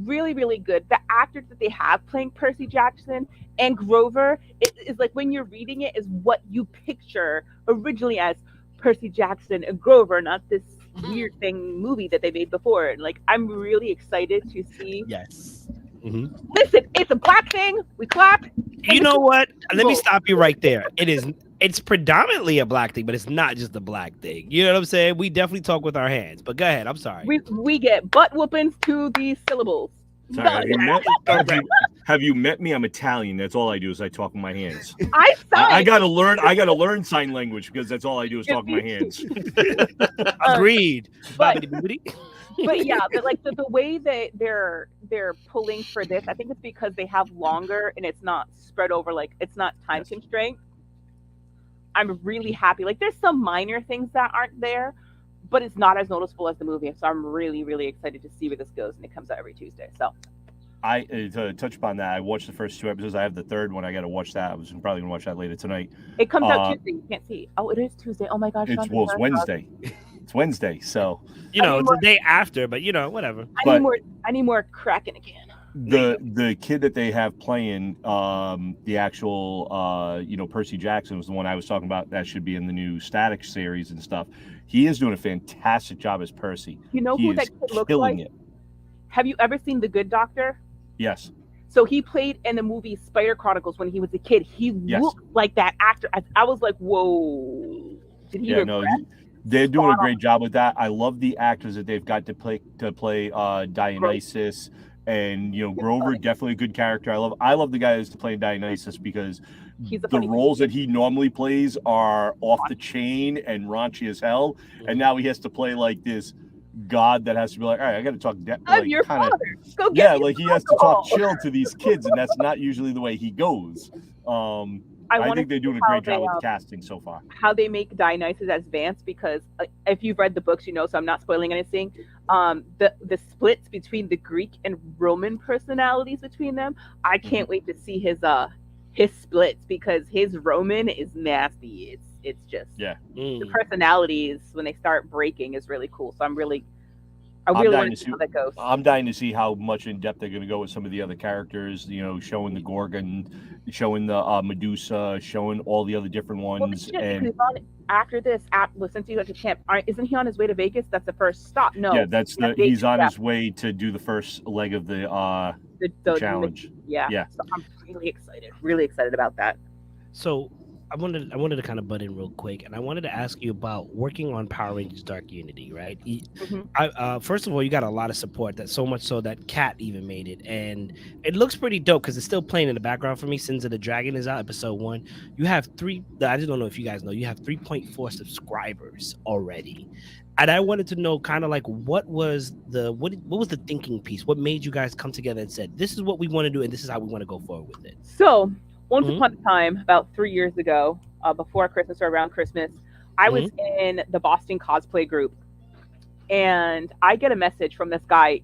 really, really good. The actors that they have playing Percy Jackson and Grover is like, when you're reading it, is what you picture originally as Percy Jackson and Grover, not this weird movie that they made before. And like, I'm really excited to see. Yes. Listen, it's a black thing. We clap. You know what? Let me stop you right there. It's predominantly a black thing, but it's not just a black thing. You know what I'm saying? We definitely talk with our hands. But go ahead. I'm sorry. We get butt whoopings to these syllables. Sorry, have you met me? I'm Italian. That's all I do is I talk with my hands. I gotta learn sign language because that's all I do is talk with my hands. Agreed. But yeah, but like the way that they're pulling for this, I think it's because they have longer and it's not spread over, like it's not time constraint. I'm really happy. Like there's some minor things that aren't there, but it's not as noticeable as the movie. So I'm really, really excited to see where this goes, and it comes out every Tuesday. So to touch upon that, I watched the first 2 episodes. I have the 3rd one. I got to watch that. I was probably gonna watch that later tonight. It comes out Tuesday. You can't see. Oh, it is Tuesday. Oh my gosh. It's Wednesday. It's Wednesday. So it's the day after, but whatever. I need more cracking again. The kid that they have playing the actual Percy Jackson was the one I was talking about that should be in the new Static series and stuff. He is doing a fantastic job as Percy. You know who that kid looks like? Have you ever seen The Good Doctor? Yes. So he played in the movie Spider Chronicles when he was a kid. He looked like that actor. I was like, whoa. Did he they're doing a great job with that. I love the actors that they've got to play Dionysus. And Grover, definitely a good character. I love the guy who's playing Dionysus because the roles that he normally plays are off the chain and raunchy as hell. And now he has to play like this god that has to be like, all right, I got to talk. I'm your father. Go get he has to talk chill to these kids, and that's not usually the way he goes. I think they're doing a great job with casting so far. How they make Dionysus as Vance, because if you've read the books, so I'm not spoiling anything. The splits between the Greek and Roman personalities between them, I can't wait to see his splits, because his Roman is nasty. It's just the personalities when they start breaking is really cool. So I really want to see how that goes. I'm dying to see how much in depth they're going to go with some of the other characters. Showing the Gorgon, showing the Medusa, showing all the other different ones. And after this, since he went to camp, isn't he on his way to Vegas? That's the first stop. No, yeah, he's on his way to do the first leg of the challenge. Yeah. So I'm really excited about that. So I wanted to kind of butt in real quick, and I wanted to ask you about working on Power Rangers Dark Unity, right? First of all, you got a lot of support, that so much so that Kat even made it, and it looks pretty dope because it's still playing in the background for me. Sins of the Dragon is out, episode 1. You have I just don't know if you guys know, you have 3.4 subscribers already. And I wanted to know kind of like what was the thinking piece? What made you guys come together and said, this is what we want to do and this is how we want to go forward with it? So once upon a time, about 3 years ago, before Christmas or around Christmas, I was in the Boston cosplay group, and I get a message from this guy,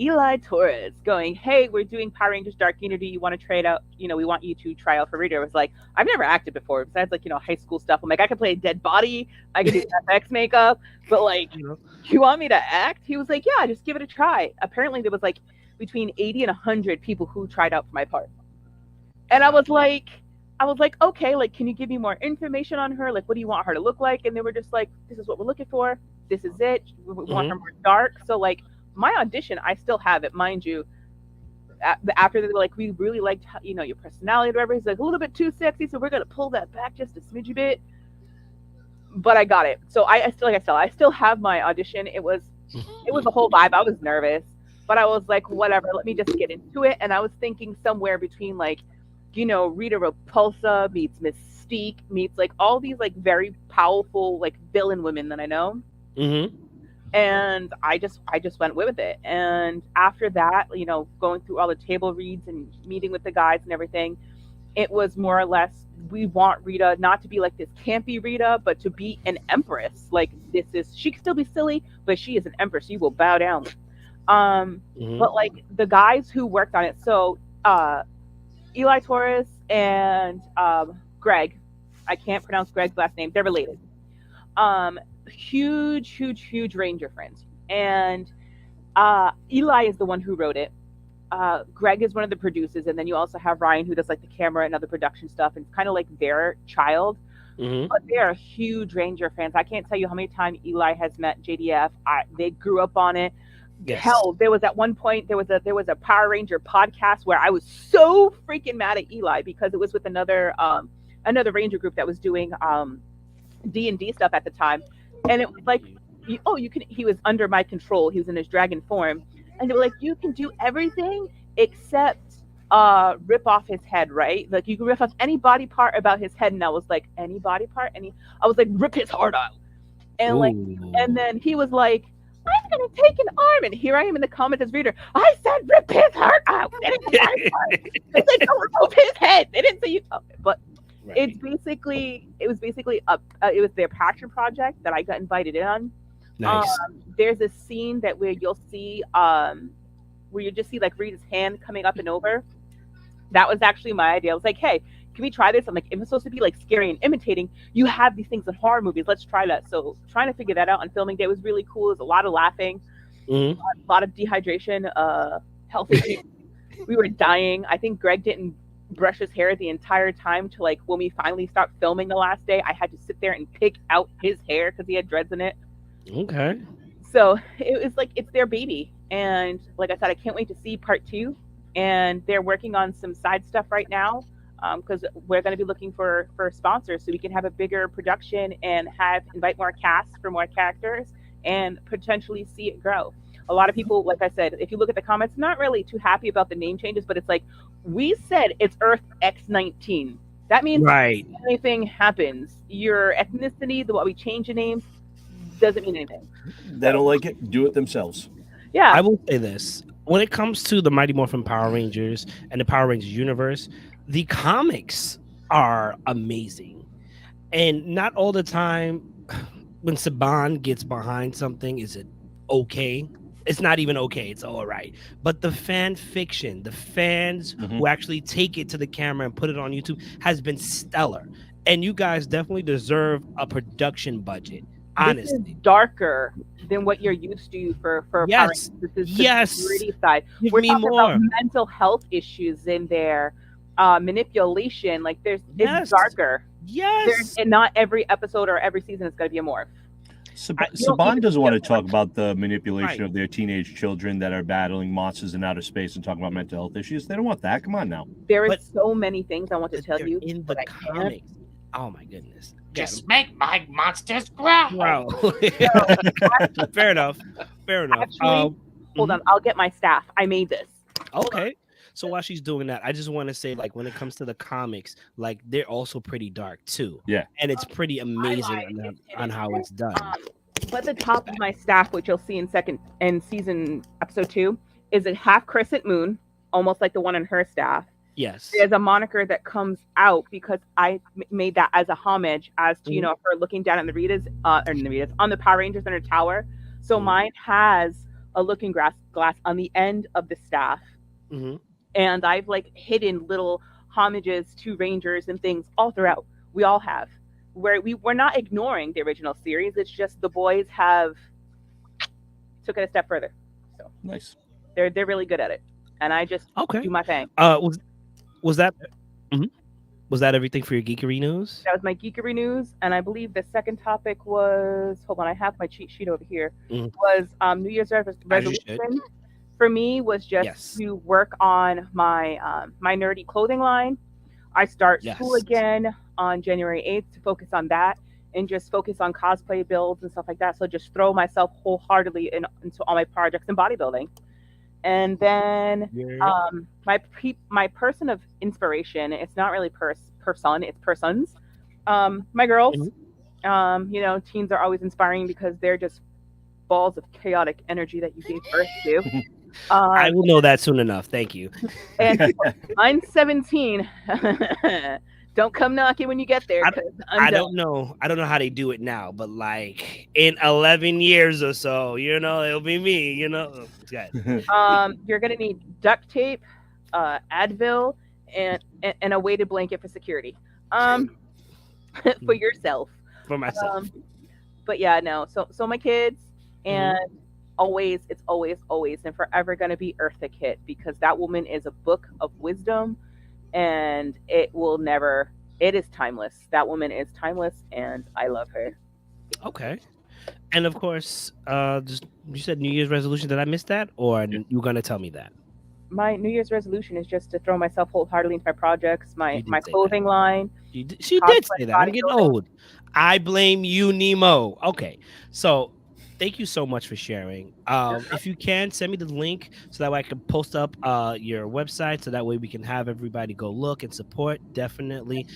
Eli Torres, going, "Hey, we're doing Power Rangers Dark Unity. You want to try it out? We want you to try out for reader." I was like, I've never acted before, besides high school stuff. I'm like, I can play a dead body, I can do FX makeup, but you want me to act? He was like, yeah, just give it a try. Apparently, there was between 80 and 100 people who tried out for my part. And I was like, I was like, okay, like, can you give me more information on her? Like, what do you want her to look like? And they were just like, this is what we're looking for. This is it. We want her more dark. So, like, my audition, I still have it, mind you. After they were like, we really liked, you know, your personality or whatever. He's like, a little bit too sexy, so we're gonna pull that back just a smidgy bit. But I got it. So I still have my audition. It was a whole vibe. I was nervous, but I was like, whatever. Let me just get into it. And I was thinking somewhere between, like, you know, Rita Repulsa meets Mystique meets like all these like very powerful like villain women that I know. And I just went with it. And after that, you know, going through all the table reads and meeting with the guys and everything, it was more or less, we want Rita not to be like this campy Rita, but to be an empress. Like, she can still be silly, but she is an empress. You will bow down. But like the guys who worked on it, so Eli Torres and Greg, I can't pronounce Greg's last name, they're related. Huge Ranger friends. And Eli is the one who wrote it. Greg is one of the producers, and then you also have Ryan, who does like the camera and other production stuff, and it's kind of like their child. But they are huge Ranger fans. I can't tell you how many times Eli has met JDF. They grew up on it. Yes. Hell, there was at one point there was a Power Ranger podcast where I was so freaking mad at Eli because it was with another Ranger group that was doing D&D stuff at the time, and it was like, he was under my control. He was in his dragon form, and they were like, you can do everything except rip off his head, right? Like, you can rip off any body part about his head. And I was like, any body part? I was like, rip his heart out. And like, and then he was like, I'm gonna take an arm, and here I am in the comments as reader. I said rip his heart out. They didn't say they said don't remove his head. They didn't say you. But right. It was their passion project that I got invited in on. Nice. There's a scene where you'll see where you just see like Rita's hand coming up and over. That was actually my idea. I was like, hey, can we try this? I'm like, if it's supposed to be like scary and imitating, you have these things in horror movies. Let's try that. So trying to figure that out on filming day was really cool. It was a lot of laughing, a lot of dehydration, health issues. We were dying. I think Greg didn't brush his hair the entire time to like when we finally stopped filming the last day. I had to sit there and pick out his hair because he had dreads in it. Okay. So it was like, it's their baby. And like I said, I can't wait to see part 2. And they're working on some side stuff right now because we're going to be looking for sponsors so we can have a bigger production and invite more casts for more characters and potentially see it grow. A lot of people, like I said, if you look at the comments, not really too happy about the name changes, but it's like, we said it's Earth X19. That means if anything happens, your ethnicity, what we change the names, doesn't mean anything. They don't like it, do it themselves. Yeah. I will say this. When it comes to the Mighty Morphin Power Rangers and the Power Rangers universe, the comics are amazing. And not all the time when Saban gets behind something, is it okay? It's not even okay. It's all right. But the fan fiction, the fans who actually take it to the camera and put it on YouTube has been stellar. And you guys definitely deserve a production budget. Honestly, this is darker than what you're used to for yes. This is the gritty side. Give We're me talking more. about mental health issues in there, manipulation. Like it's darker. Yes, and not every episode or every season is going to be a morph. Saban doesn't want to talk about the manipulation of their teenage children that are battling monsters in outer space and talking about mental health issues. They don't want that. Come on now. There is so many things I want to tell you in the comics. Oh my goodness. Just make my monsters growl. Fair enough. Actually, hold on. I'll get my staff. I made this. Okay. So while she's doing that, I just want to say, like, when it comes to the comics, like, they're also pretty dark too. Yeah. And it's pretty amazing on how it's done. But the top of my staff, which you'll see in season episode 2, is a half crescent moon, almost like the one on her staff. Yes. There's a moniker that comes out because I made that as a homage as to, her looking down at the Ritas, on the Power Rangers in her tower. So mine has a looking glass on the end of the staff. And I've like hidden little homages to Rangers and things all throughout. We all have. We're not ignoring the original series. It's just the boys have took it a step further. So nice. They're really good at it. And I just do my thing. Was that Was that everything for your geekery news? That was my geekery news, and I believe the second topic was, hold on, I have my cheat sheet over here. Was New Year's resolution for me was just to work on my my nerdy clothing line. I start school again on January 8th to focus on that and just focus on cosplay builds and stuff like that. So just throw myself wholeheartedly into all my projects in bodybuilding. And then my person of inspiration, it's not really person, it's persons. My girls, you know, teens are always inspiring because they're just balls of chaotic energy that you gave birth to. I will know that soon enough. Thank you. And I'm 17. Don't come knocking when you get there. I don't know how they do it now, but like in 11 years or so, you know, it'll be me, you know. You're gonna need duct tape, Advil, and a weighted blanket for security. For yourself. For myself. But yeah, no. So my kids, and it's always and forever gonna be Eartha Kitt, because that woman is a book of wisdom. And it is timeless. That woman is timeless, and I love her. Okay. And of course, just you said New Year's resolution. Did I miss that, or you're gonna tell me that? My New Year's resolution is just to throw myself wholeheartedly into my projects, my clothing line. She did say that. I'm getting old. I blame you, Nemo. Okay, so thank you so much for sharing. If you can, send me the link so that way I can post up your website, so that way we can have everybody go look and support. Definitely.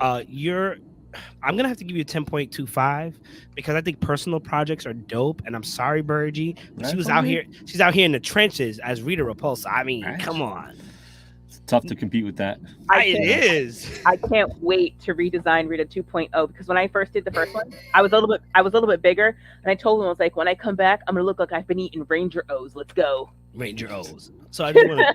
I'm gonna have to give you a 10.25 because I think personal projects are dope. And I'm sorry, Burgie, but she's out here in the trenches as Rita Repulsa. I mean, come on. It's tough to compete with that. It is. I can't wait to redesign Rita 2.0 because when I first did the first one, I was a little bit bigger, and I told them, I was like, when I come back, I'm gonna look like I've been eating Ranger O's. Let's go. Ranger O's. So I just want to.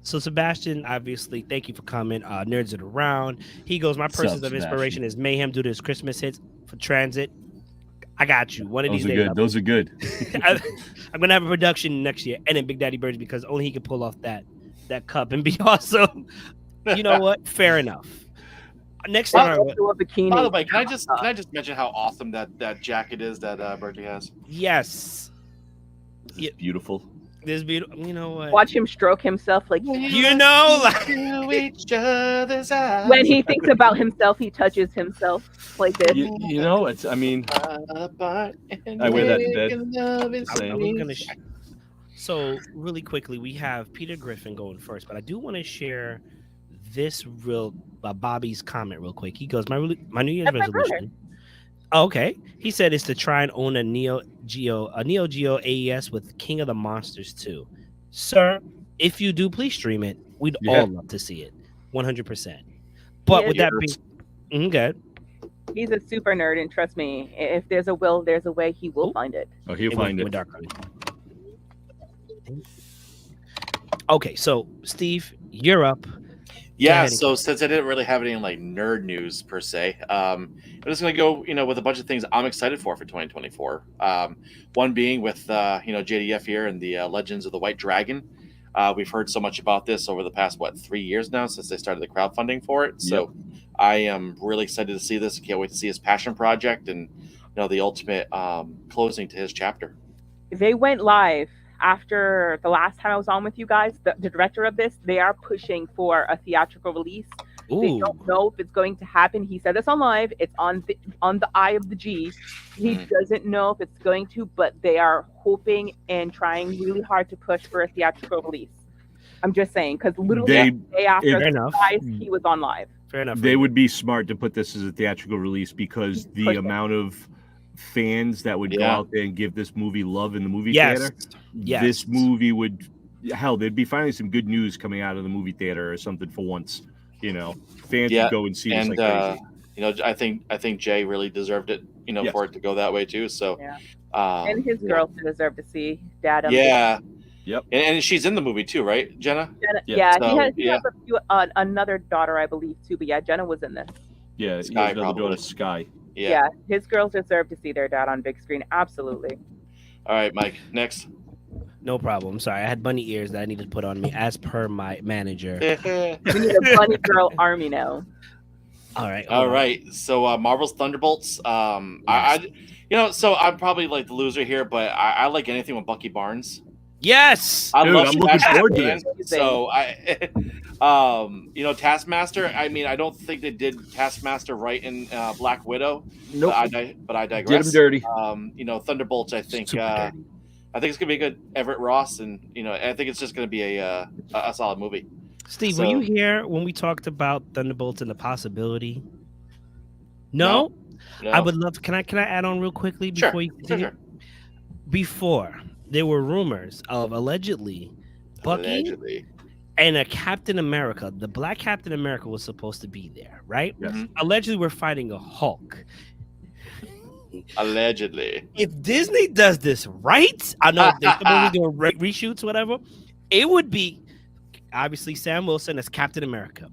So Sebastian, obviously, thank you for coming. Nerds It Around. He goes, my persons of inspiration is Mayhem due to his Christmas hits for Transit. I got you. One of these days. Those are good. I'm gonna have a production next year, and then Big Daddy Birds, because only he can pull off that cup and be awesome. You know what? Fair enough. Next time. By the way, can I just mention how awesome that jacket is that Bertie has? Yes. It's beautiful. This beautiful. You know what? Watch him stroke himself like you know, like each other's eyes. When he thinks about himself, he touches himself like this. You know, it's. I mean, I wear that in bed. So really quickly, we have Peter Griffin going first, but I do want to share this Bobby's comment real quick. He goes, my New Year's resolution. Okay, he said it's to try and own a Neo Geo AES with King of the Monsters 2. Sir, if you do, please stream it. We'd all love to see it, 100%. But with that being good, he's a super nerd, and trust me, if there's a will, there's a way. He will find it. Oh, he'll find it. Okay, so Steve, you're up. Yeah, so since I didn't really have any like nerd news per se, I'm just gonna go, with a bunch of things I'm excited for 2024. One being with JDF here and the Legends of the White Dragon. We've heard so much about this over the past 3 years now since they started the crowdfunding for it. So I am really excited to see this. I can't wait to see his passion project and the ultimate closing to his chapter. They went live after the last time I was on with you guys. The director of this, they are pushing for a theatrical release. Ooh. They don't know if it's going to happen. He said this on live. It's on the eye of the G. He doesn't know if it's going to, but they are hoping and trying really hard to push for a theatrical release. I'm just saying, because literally the day after he was on live. Fair enough. They would be smart to put this as a theatrical release because the amount of fans that would go out there and give this movie love in the movie theater. Yes. This movie would, there'd be finally some good news coming out of the movie theater or something for once. Fans would go and see this like crazy. I think Jay really deserved it, for it to go that way too. So, and his girls deserve to see Dad. Yep. And she's in the movie too, right, Jenna? He has another daughter, I believe, too. But Jenna was in this. Yeah, Sky, another daughter, Sky. Yeah, his girls deserve to see their dad on big screen. Absolutely. All right, Mike, next. No problem. Sorry, I had bunny ears that I needed to put on me as per my manager. We need a bunny girl army now. All right. All right. So Marvel's Thunderbolts. So I'm probably like the loser here, but I like anything with Bucky Barnes. Yes. I Dude, love I'm looking forward to this. So Taskmaster. I mean, I don't think they did Taskmaster right in Black Widow. Nope. But I digress. Did him dirty. Thunderbolts. I think Super dirty. I think it's gonna be a good Everett Ross, and I think it's just gonna be a solid movie. Steve, were you here when we talked about Thunderbolts and the possibility? No? I would love. Can I add on real quickly before you continue? Sure. Before there were rumors of allegedly Bucky and a Captain America. The Black Captain America was supposed to be there, right? Yes. Allegedly, we're fighting a Hulk. Allegedly. If Disney does this right, I know they're doing reshoots, whatever. It would be obviously Sam Wilson as Captain America,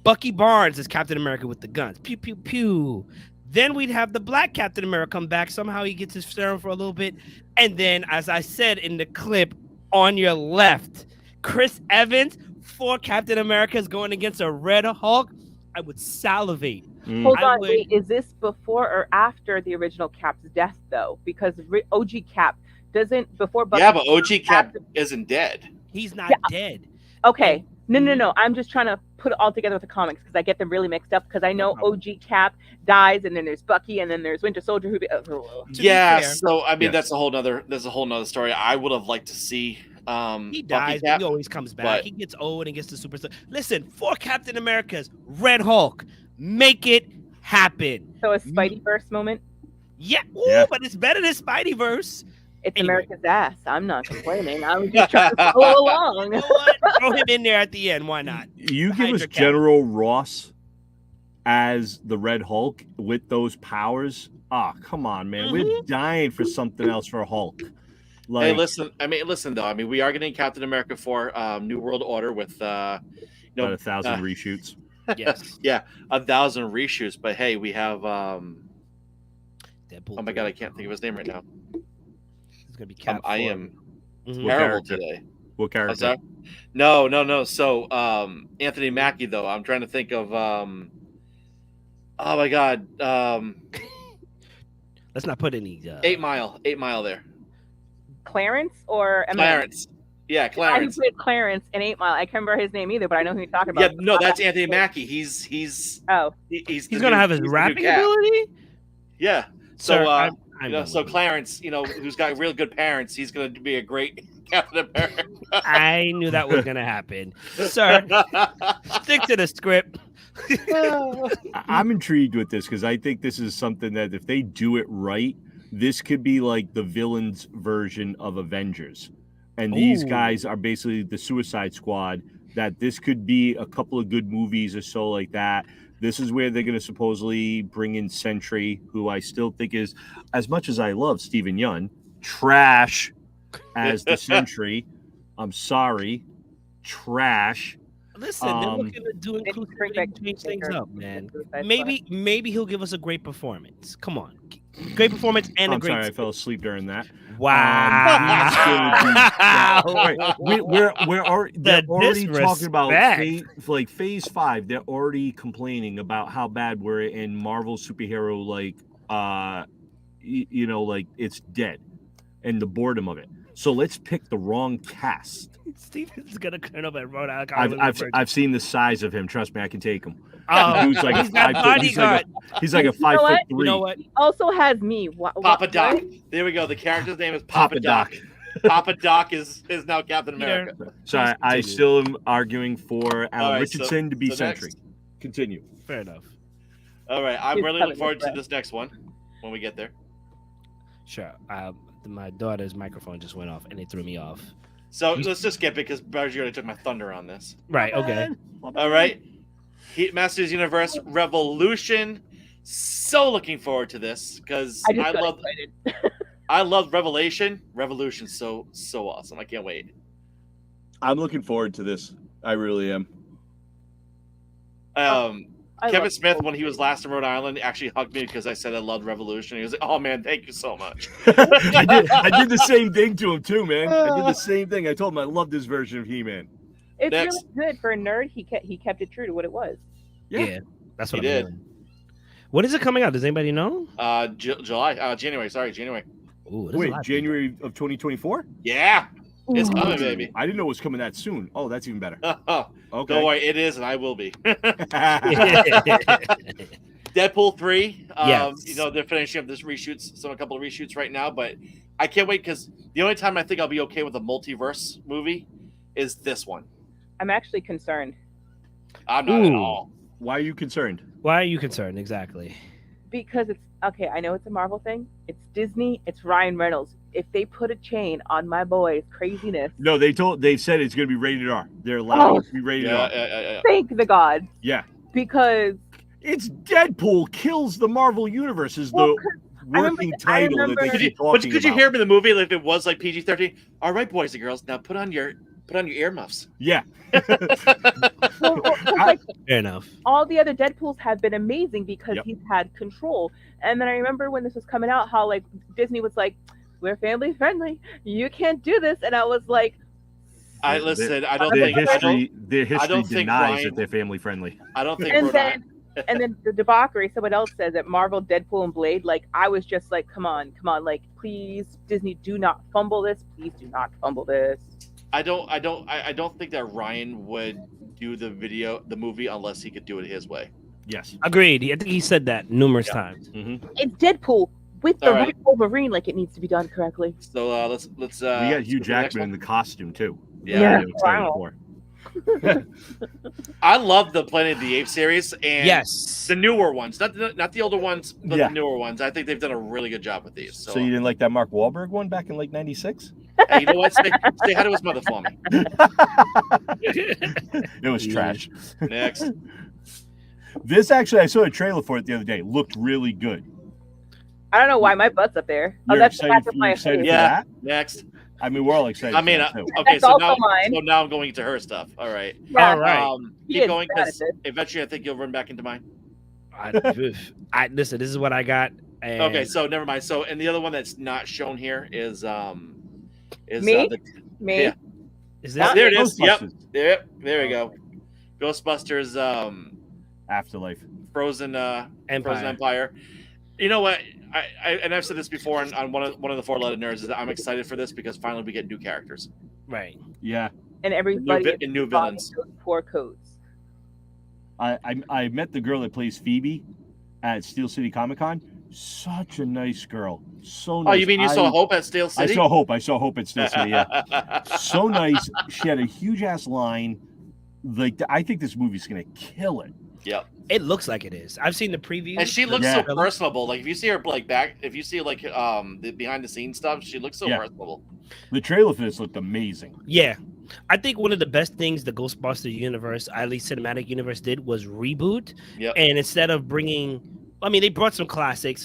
Bucky Barnes as Captain America with the guns, pew pew pew. Then we'd have the Black Captain America come back. Somehow he gets his serum for a little bit, and then, as I said in the clip on your left, Chris Evans for Captain America is going against a Red Hulk. I would salivate. Hold on, wait. Is this before or after the original Cap's death, though? Because OG Cap doesn't before. Bucky, yeah, but OG Cap isn't dead. He's not dead. Okay. No. I'm just trying to put it all together with the comics because I get them really mixed up. Because I know OG Cap dies, and then there's Bucky, and then there's Winter Soldier. So I mean that's a whole nother story. I would have liked to see. He dies, but he always comes back. He gets old and gets the super. Listen, for Captain America's Red Hulk, make it happen. So a Spideyverse moment. Yeah, but it's better than Spideyverse. It's America's ass. I'm not complaining. I was just trying to follow along. You know what? Throw him in there at the end. Why not? You give us General Ross as the Red Hulk with those powers. Come on, man. We're dying for something else for Hulk. Hey, listen. Though. We are getting Captain America 4 New World Order with about 1,000 reshoots. Yes. Yeah, 1,000 reshoots. But hey, we have Deadpool. Oh my god, I can't think of his name right now. It's gonna be Cap. I am terrible today. What character? No. So Anthony Mackie, though. I'm trying to think of oh my god. Let's not put any 8 Mile there. Clarence or Clarence. Yeah, Clarence. I played Clarence in 8 Mile. I can't remember his name either, but I know who you're talking about. Yeah, no, that's Anthony Mackie. He's gonna have his rapping ability. Yeah. So so Clarence, who's got real good parents, he's gonna be a great Captain America. I knew that was gonna happen, sir. Stick to the script. I'm intrigued with this because I think this is something that if they do it right, this could be like the villains version of Avengers. And these guys are basically the Suicide Squad, that this could be a couple of good movies or so like that. This is where they're going to supposedly bring in Sentry, who I still think is, as much as I love Stephen Yeun, trash as the Sentry. I'm sorry. Trash. Listen, they're looking to do change things up, man. Maybe he'll give us a great performance. Come on. Great performance and a great. I'm sorry, I fell asleep during that. Wow. They're already talking about phase 5. They're already complaining about how bad we're in Marvel superhero, it's dead and the boredom of it. So let's pick the wrong cast. Steven's gonna turn up at Rhode Island. I've seen the size of him. Trust me, I can take him. Oh, he's like he's got bodyguard. He's like a 5'3". You know what? He also has me. Papa Doc. There we go. The character's name is Papa Doc. Papa Doc is now Captain America. So I still am arguing for Alan Richardson to be Sentry. Continue. Fair enough. All right. I'm really looking forward to this next one when we get there. Sure. My daughter's microphone just went off and it threw me off. So let's just skip it because Bargy already took my thunder on this. Right. Okay. All right. Masters Universe Revolution. So looking forward to this because I love Revolution. Revolution's so awesome. I can't wait. I'm looking forward to this. I really am. Kevin Smith, when he was last in Rhode Island, actually hugged me because I said I loved Revolution. He was like, "Oh man, thank you so much." I did the same thing to him too, man. I did the same thing. I told him I love this version of He-Man. It's really good for a nerd. He kept it true to what it was. Yeah, that's what he did. When is it coming out? Does anybody know? January. Sorry, January. Ooh, wait, January of 2024? Yeah, it's coming, baby. I didn't know it was coming that soon. Oh, that's even better. Okay. Don't worry, it is, and I will be. Deadpool 3. Yes. They're finishing up a couple of reshoots right now, but I can't wait because the only time I think I'll be okay with a multiverse movie is this one. I'm actually concerned. I'm not at all. Why are you concerned? Why are you concerned exactly? Because it's okay. I know it's a Marvel thing. It's Disney. It's Ryan Reynolds. If they put a chain on my boy's craziness, no, they said it's going to be rated R. They're allowed it to be rated R. Thank the gods. Yeah, because it's Deadpool kills the Marvel universe is the working title that they keep talking about. Could you hear me in the movie? Like if it was like PG-13. All right, boys and girls, now put on your earmuffs. Yeah. Fair enough. All the other Deadpools have been amazing because he's had control. And then I remember when this was coming out, how like Disney was like, "We're family friendly. You can't do this," and I was like, I don't think their history denies that they're family friendly. I don't think. And then the debauchery. Someone else says that Marvel, Deadpool, and Blade. Like I was just like, come on, like please, Disney, do not fumble this. Please do not fumble this. I don't think that Ryan would do the movie unless he could do it his way. Yes, agreed. I think he said that numerous times. Mm-hmm. It's Deadpool with the right Wolverine, like it needs to be done correctly. So let's. We got Hugh Jackman in the costume too. Yeah. Wow. I love the Planet of the Apes series and the newer ones, not the older ones, but the newer ones. I think they've done a really good job with these. So you didn't like that Mark Wahlberg one back in like '96? Hey, you know what? Say hi to his mother for me. It was trash. Next. This actually, I saw a trailer for it the other day. Looked really good. I don't know why my butt's up there. You're excited for that? Next. I mean, we're all excited. I mean, okay, so now I'm going to her stuff. All right. Yeah, all right. Keep going because eventually I think you'll run back into mine. Listen, this is what I got. And... Okay, so never mind. So, and the other one that's not shown here is me. Yeah. Is that there? It is. Yep. There we go. Ghostbusters. Afterlife. Frozen Empire. You know what? I've said this before on one of the four-letter nerds is that I'm excited for this because finally we get new characters. Right. Yeah. And everybody and new villains. Those 4 codes. I met the girl that plays Phoebe at Steel City Comic Con. Such a nice girl. So nice. Oh, you mean you saw Hope at Steel City? I saw Hope at Steel City. Yeah. So nice. She had a huge ass line. Like I think this movie's gonna kill it. Yep. It looks like it is. I've seen the preview, and she looks so personable. Like if you see her the behind the scenes stuff, she looks so personable. The trailer for this looked amazing. Yeah, I think one of the best things the Ghostbusters universe, at least cinematic universe, did was reboot. Yep. And instead of they brought some classic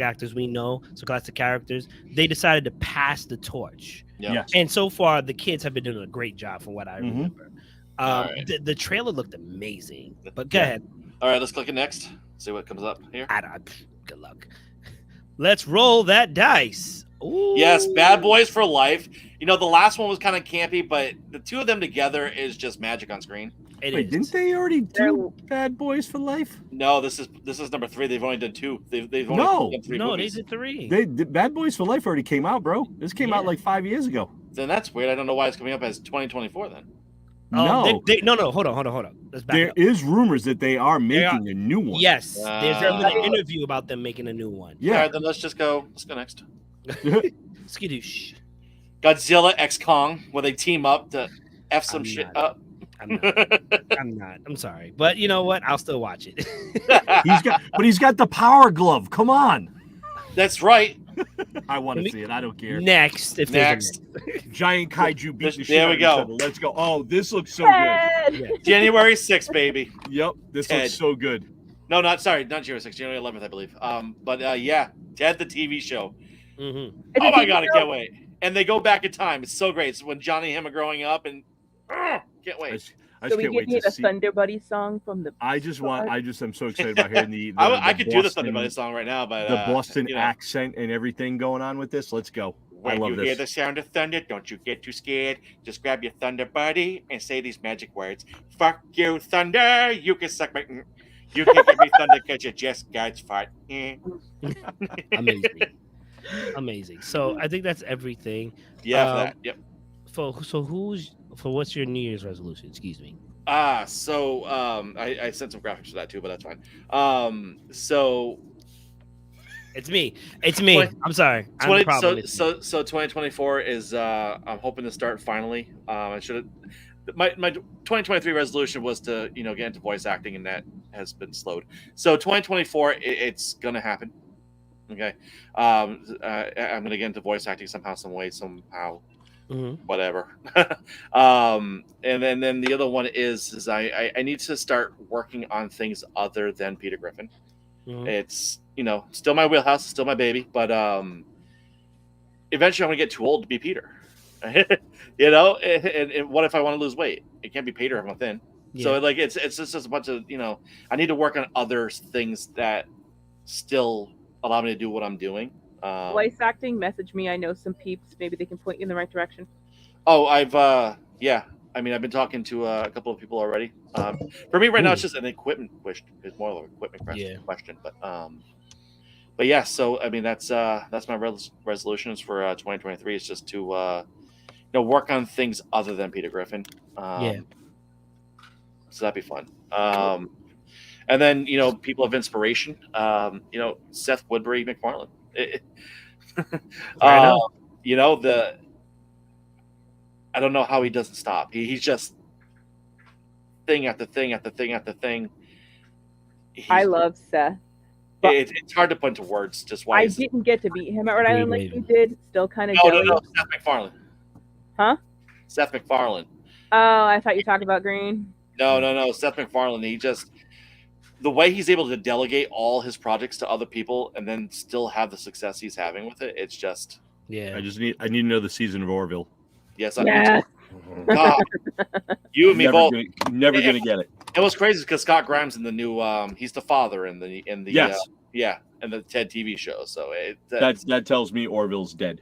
actors we know, some classic characters. They decided to pass the torch. Yeah. And so far, the kids have been doing a great job from what I remember. The trailer looked amazing. But go ahead. All right, let's click it next. See what comes up here. Good luck. Let's roll that dice. Ooh. Yes, Bad Boys for Life. You know, the last one was kind of campy, but the two of them together is just magic on screen. Wait, didn't they already do Bad Boys for Life? No, this is number 3. They've only done 2. They've only done 3 movies. They did 3. Bad Boys for Life already came out, bro. This came out like 5 years ago. Then that's weird. I don't know why it's coming up as 2024 then. No, no. Hold on. There is rumors that they are making a new one. Yes, there's an interview about them making a new one. Yeah. All right, then let's go next. Skidoosh. Godzilla X Kong, where they team up to F some shit up. I'm not. I'm sorry, but you know what? I'll still watch it. he's got the power glove. Come on. That's right. I want to see it. I don't care. Next. Giant kaiju beat the shit there we go. Each other. Let's go. Oh, this looks so good. Yeah. January 6th, baby. Yep. This looks so good. No, not January 6th. January 11th, I believe. But yeah, Ted the TV show. Mm-hmm. Oh my God, I can't wait. And they go back in time. It's so great. It's when Johnny and him are growing up, and can't wait. I just can't wait to see. Thunder Buddy song from the. I'm so excited about hearing the I could do the Thunder Buddy song right now, but the Boston accent and everything going on with this. Let's go. When you hear the sound of thunder, don't you get too scared. Just grab your Thunder Buddy and say these magic words. Fuck you, thunder. You can suck my. You can give me thunder because you just got fight. Amazing. So I think that's everything. Yeah, for that. Yep. For what's your New Year's resolution? Excuse me. I sent some graphics for that too, but that's fine. So it's me. I'm sorry. I'm the problem. So 2024 is I'm hoping to start finally. I should have my 2023 resolution was to get into voice acting, and that has been slowed. So 2024 it's gonna happen. Okay. I'm gonna get into voice acting somehow, some way, somehow. Whatever. And then the other one is I need to start working on things other than Peter Griffin. It's still my wheelhouse, still my baby, but eventually I'm gonna get too old to be Peter. And what if I want to lose weight? It can't be Peter if I'm thin. So like it's just a bunch of I need to work on other things that still allow me to do what I'm doing. Voice acting, message me. I know some peeps. Maybe they can point you in the right direction. Oh, I've been talking to a couple of people already. For me right now, it's just an equipment question. It's more of an equipment question. But yeah. So I mean, that's my resolutions for 2023. Is just to work on things other than Peter Griffin. So that'd be fun. And then people of inspiration. Seth Woodbury McFarlane. I don't know how he doesn't stop. He's just thing after thing after thing after thing. I love Seth. It's hard to put into words just why I didn't get to beat him at Rhode Island like you did. Still kind of. No, Seth MacFarlane. Huh? Seth MacFarlane. Oh, I thought you talked about Green. No. Seth MacFarlane. He just. The way he's able to delegate all his projects to other people and then still have the success he's having with it, it's just I need to know the season of Orville. Yes, God, you and me both. Never gonna get it. It was crazy because Scott Grimes in the new he's the father in the and the TED TV show. So that tells me Orville's dead,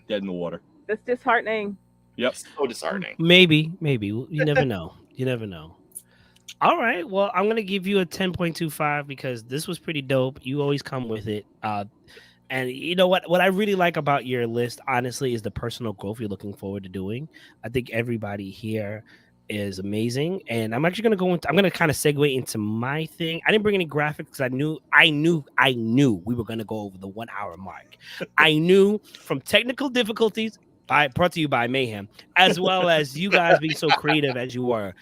dead in the water. That's disheartening. Yep, so disheartening. Maybe you never know. You never know. All right. Well, I'm going to give you a 10.25 because this was pretty dope. You always come with it. And you know what I really like about your list, honestly, is the personal growth you're looking forward to doing. I think everybody here is amazing. And I'm actually going to I'm going to kind of segue into my thing. I didn't bring any graphics because I knew we were going to go over the 1 hour mark. I knew from technical difficulties, brought to you by Mayhem, as well as you guys being so creative as you were.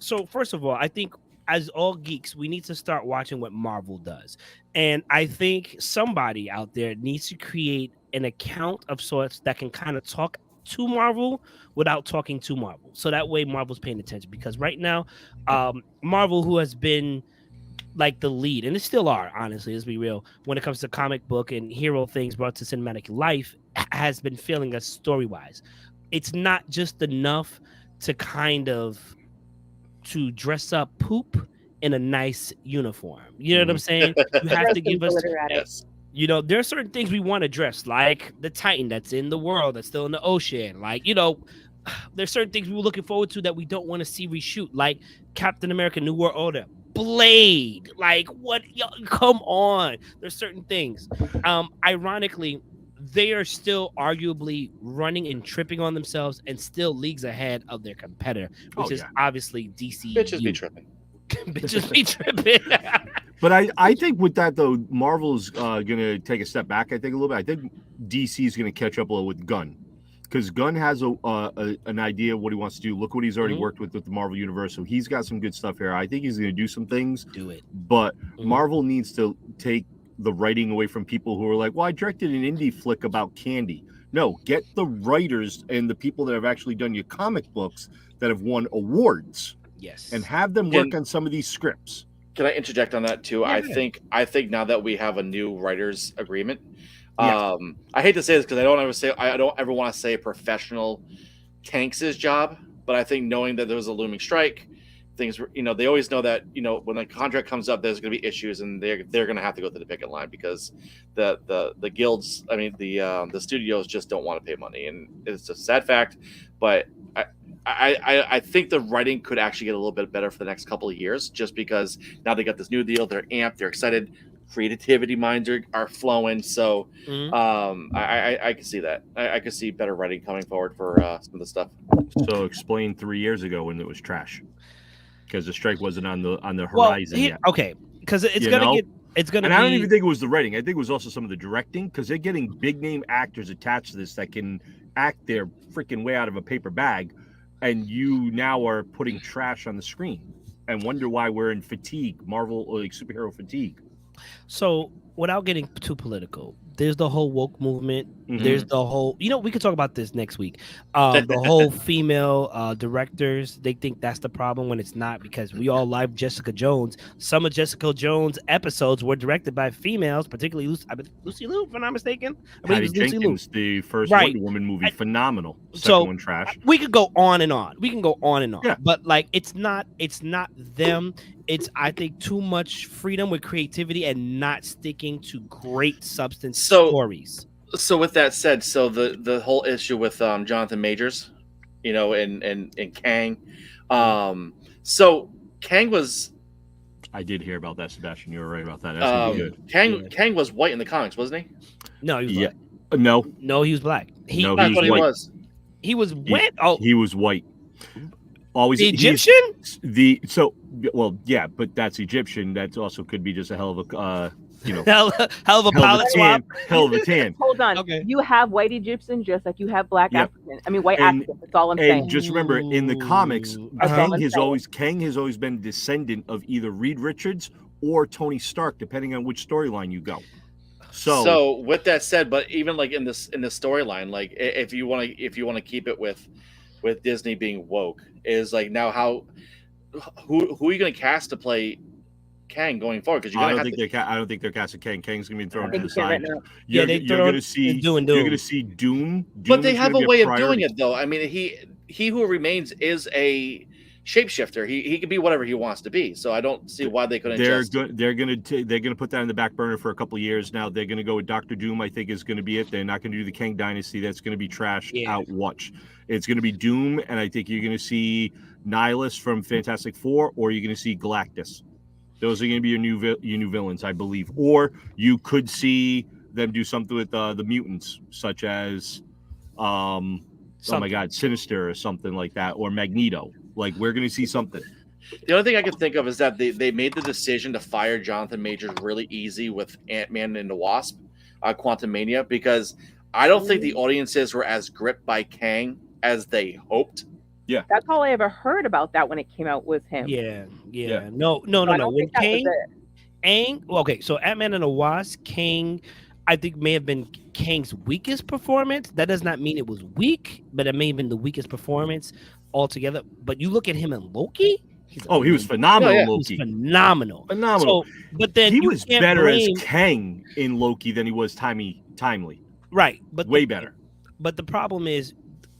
So first of all, I think as all geeks, we need to start watching what Marvel does. And I think somebody out there needs to create an account of sorts that can kind of talk to Marvel without talking to Marvel. So that way Marvel's paying attention. Because right now, Marvel, who has been like the lead, and they still are, honestly, let's be real, when it comes to comic book and hero things brought to cinematic life, has been failing us story-wise. It's not just enough to kind of to dress up poop in a nice uniform. You know what I'm saying? You have to give us, there are certain things we want to dress, like the Titan that's in the world, that's still in the ocean. Like, there's certain things we were looking forward to that we don't want to see reshoot, like Captain America New World Order, Blade. Like, what? Come on. There's certain things. Ironically, they are still arguably running and tripping on themselves and still leagues ahead of their competitor, which is obviously DC. Bitches be tripping. Bitches be tripping. But I think with that, though, Marvel's going to take a step back, I think, a little bit. I think DC is going to catch up a little with Gunn. Because Gunn has an idea of what he wants to do. Look what he's already worked with the Marvel Universe. So he's got some good stuff here. I think he's going to do some things. Do it. But Marvel needs to take the writing away from people who are like, well, I directed an indie flick about candy. No, get the writers and the people that have actually done your comic books that have won awards. Yes. And have them work on some of these scripts. Can I interject on that too? Yeah. I think now that we have a new writers agreement, I hate to say this because I don't ever want to say professional tanks his job, but I think knowing that there was a looming strike, things, they always know that, when the contract comes up, there's going to be issues and they're going to have to go to the picket line because the guilds, the studios just don't want to pay money. And it's a sad fact, but I think the writing could actually get a little bit better for the next couple of years, just because now they got this new deal. They're amped. They're excited. Creativity minds are flowing. So I can see that. I could see better writing coming forward for some of the stuff. So explain 3 years ago when it was trash, because the strike wasn't on the horizon yet. Okay, because it's gonna get. It's gonna. And I don't even think it was the writing. I think it was also some of the directing, because they're getting big name actors attached to this that can act their freaking way out of a paper bag, and you now are putting trash on the screen and wonder why we're in fatigue, Marvel like superhero fatigue. So without getting too political, there's the whole woke movement. There's the whole, we could talk about this next week. The whole female directors, they think that's the problem when it's not, because we all like Jessica Jones. Some of Jessica Jones' episodes were directed by females, particularly Lucy Liu, if I'm not mistaken. Patty Jenkins, the first Wonder Woman movie, phenomenal. Second one, trash. We could go on and on. Yeah. But like, it's not them. It's, I think, too much freedom with creativity and not sticking to great substance stories. So with that said, the whole issue with Jonathan Majors, and Kang. So Kang was. I did hear about that, Sebastian. You were right about that. That's gonna be good. Kang was white in the comics, wasn't he? No, he was black. No, he was black. He was white. He was white. He was white. Always Egyptian. But that's Egyptian. That also could be just a hell of a hell of a pilot swap. Hell of a tan. Hold on. Okay. You have white Egyptian just like you have black African. I mean, white African. That's all I'm saying. And just remember, in the comics, Kang has always been a descendant of either Reed Richards or Tony Stark, depending on which storyline you go. So with that said, but even like in this storyline, like if you want to keep it with Disney being woke, is like now who are you going to cast to play Kang going forward? Because I don't think they're casting Kang. Kang's going to be thrown to the side. Right, you're going to see Dune. But they have a way of doing it, though. I mean, he who remains is a shapeshifter. He can be whatever he wants to be. So I don't see why they couldn't. They're going to put that in the back burner for a couple of years now. They're going to go with Doctor Doom. I think is going to be it. They're not going to do the Kang Dynasty. That's going to be trash. Out. Watch. It's going to be Doom, and I think you're going to see Nihilus from Fantastic Four, or you're going to see Galactus. Those are going to be your new villains, I believe. Or you could see them do something with the mutants, such as oh my God, Sinister or something like that, or Magneto. Like, we're going to see something. The only thing I can think of is that they made the decision to fire Jonathan Majors really easy with Ant-Man and the Wasp, Quantumania, because I don't think the audiences were as gripped by Kang as they hoped. Yeah, that's all I ever heard about that when it came out was him. Yeah. No. When Kang, so Ant-Man and the Wasp, Kang, I think may have been Kang's weakest performance. That does not mean it was weak, but it may have been the weakest performance altogether. But you look at him in Loki. He was phenomenal. Loki, he was phenomenal. So, but then he was better as Kang in Loki than he was Timely. Right, but way better. But the problem is,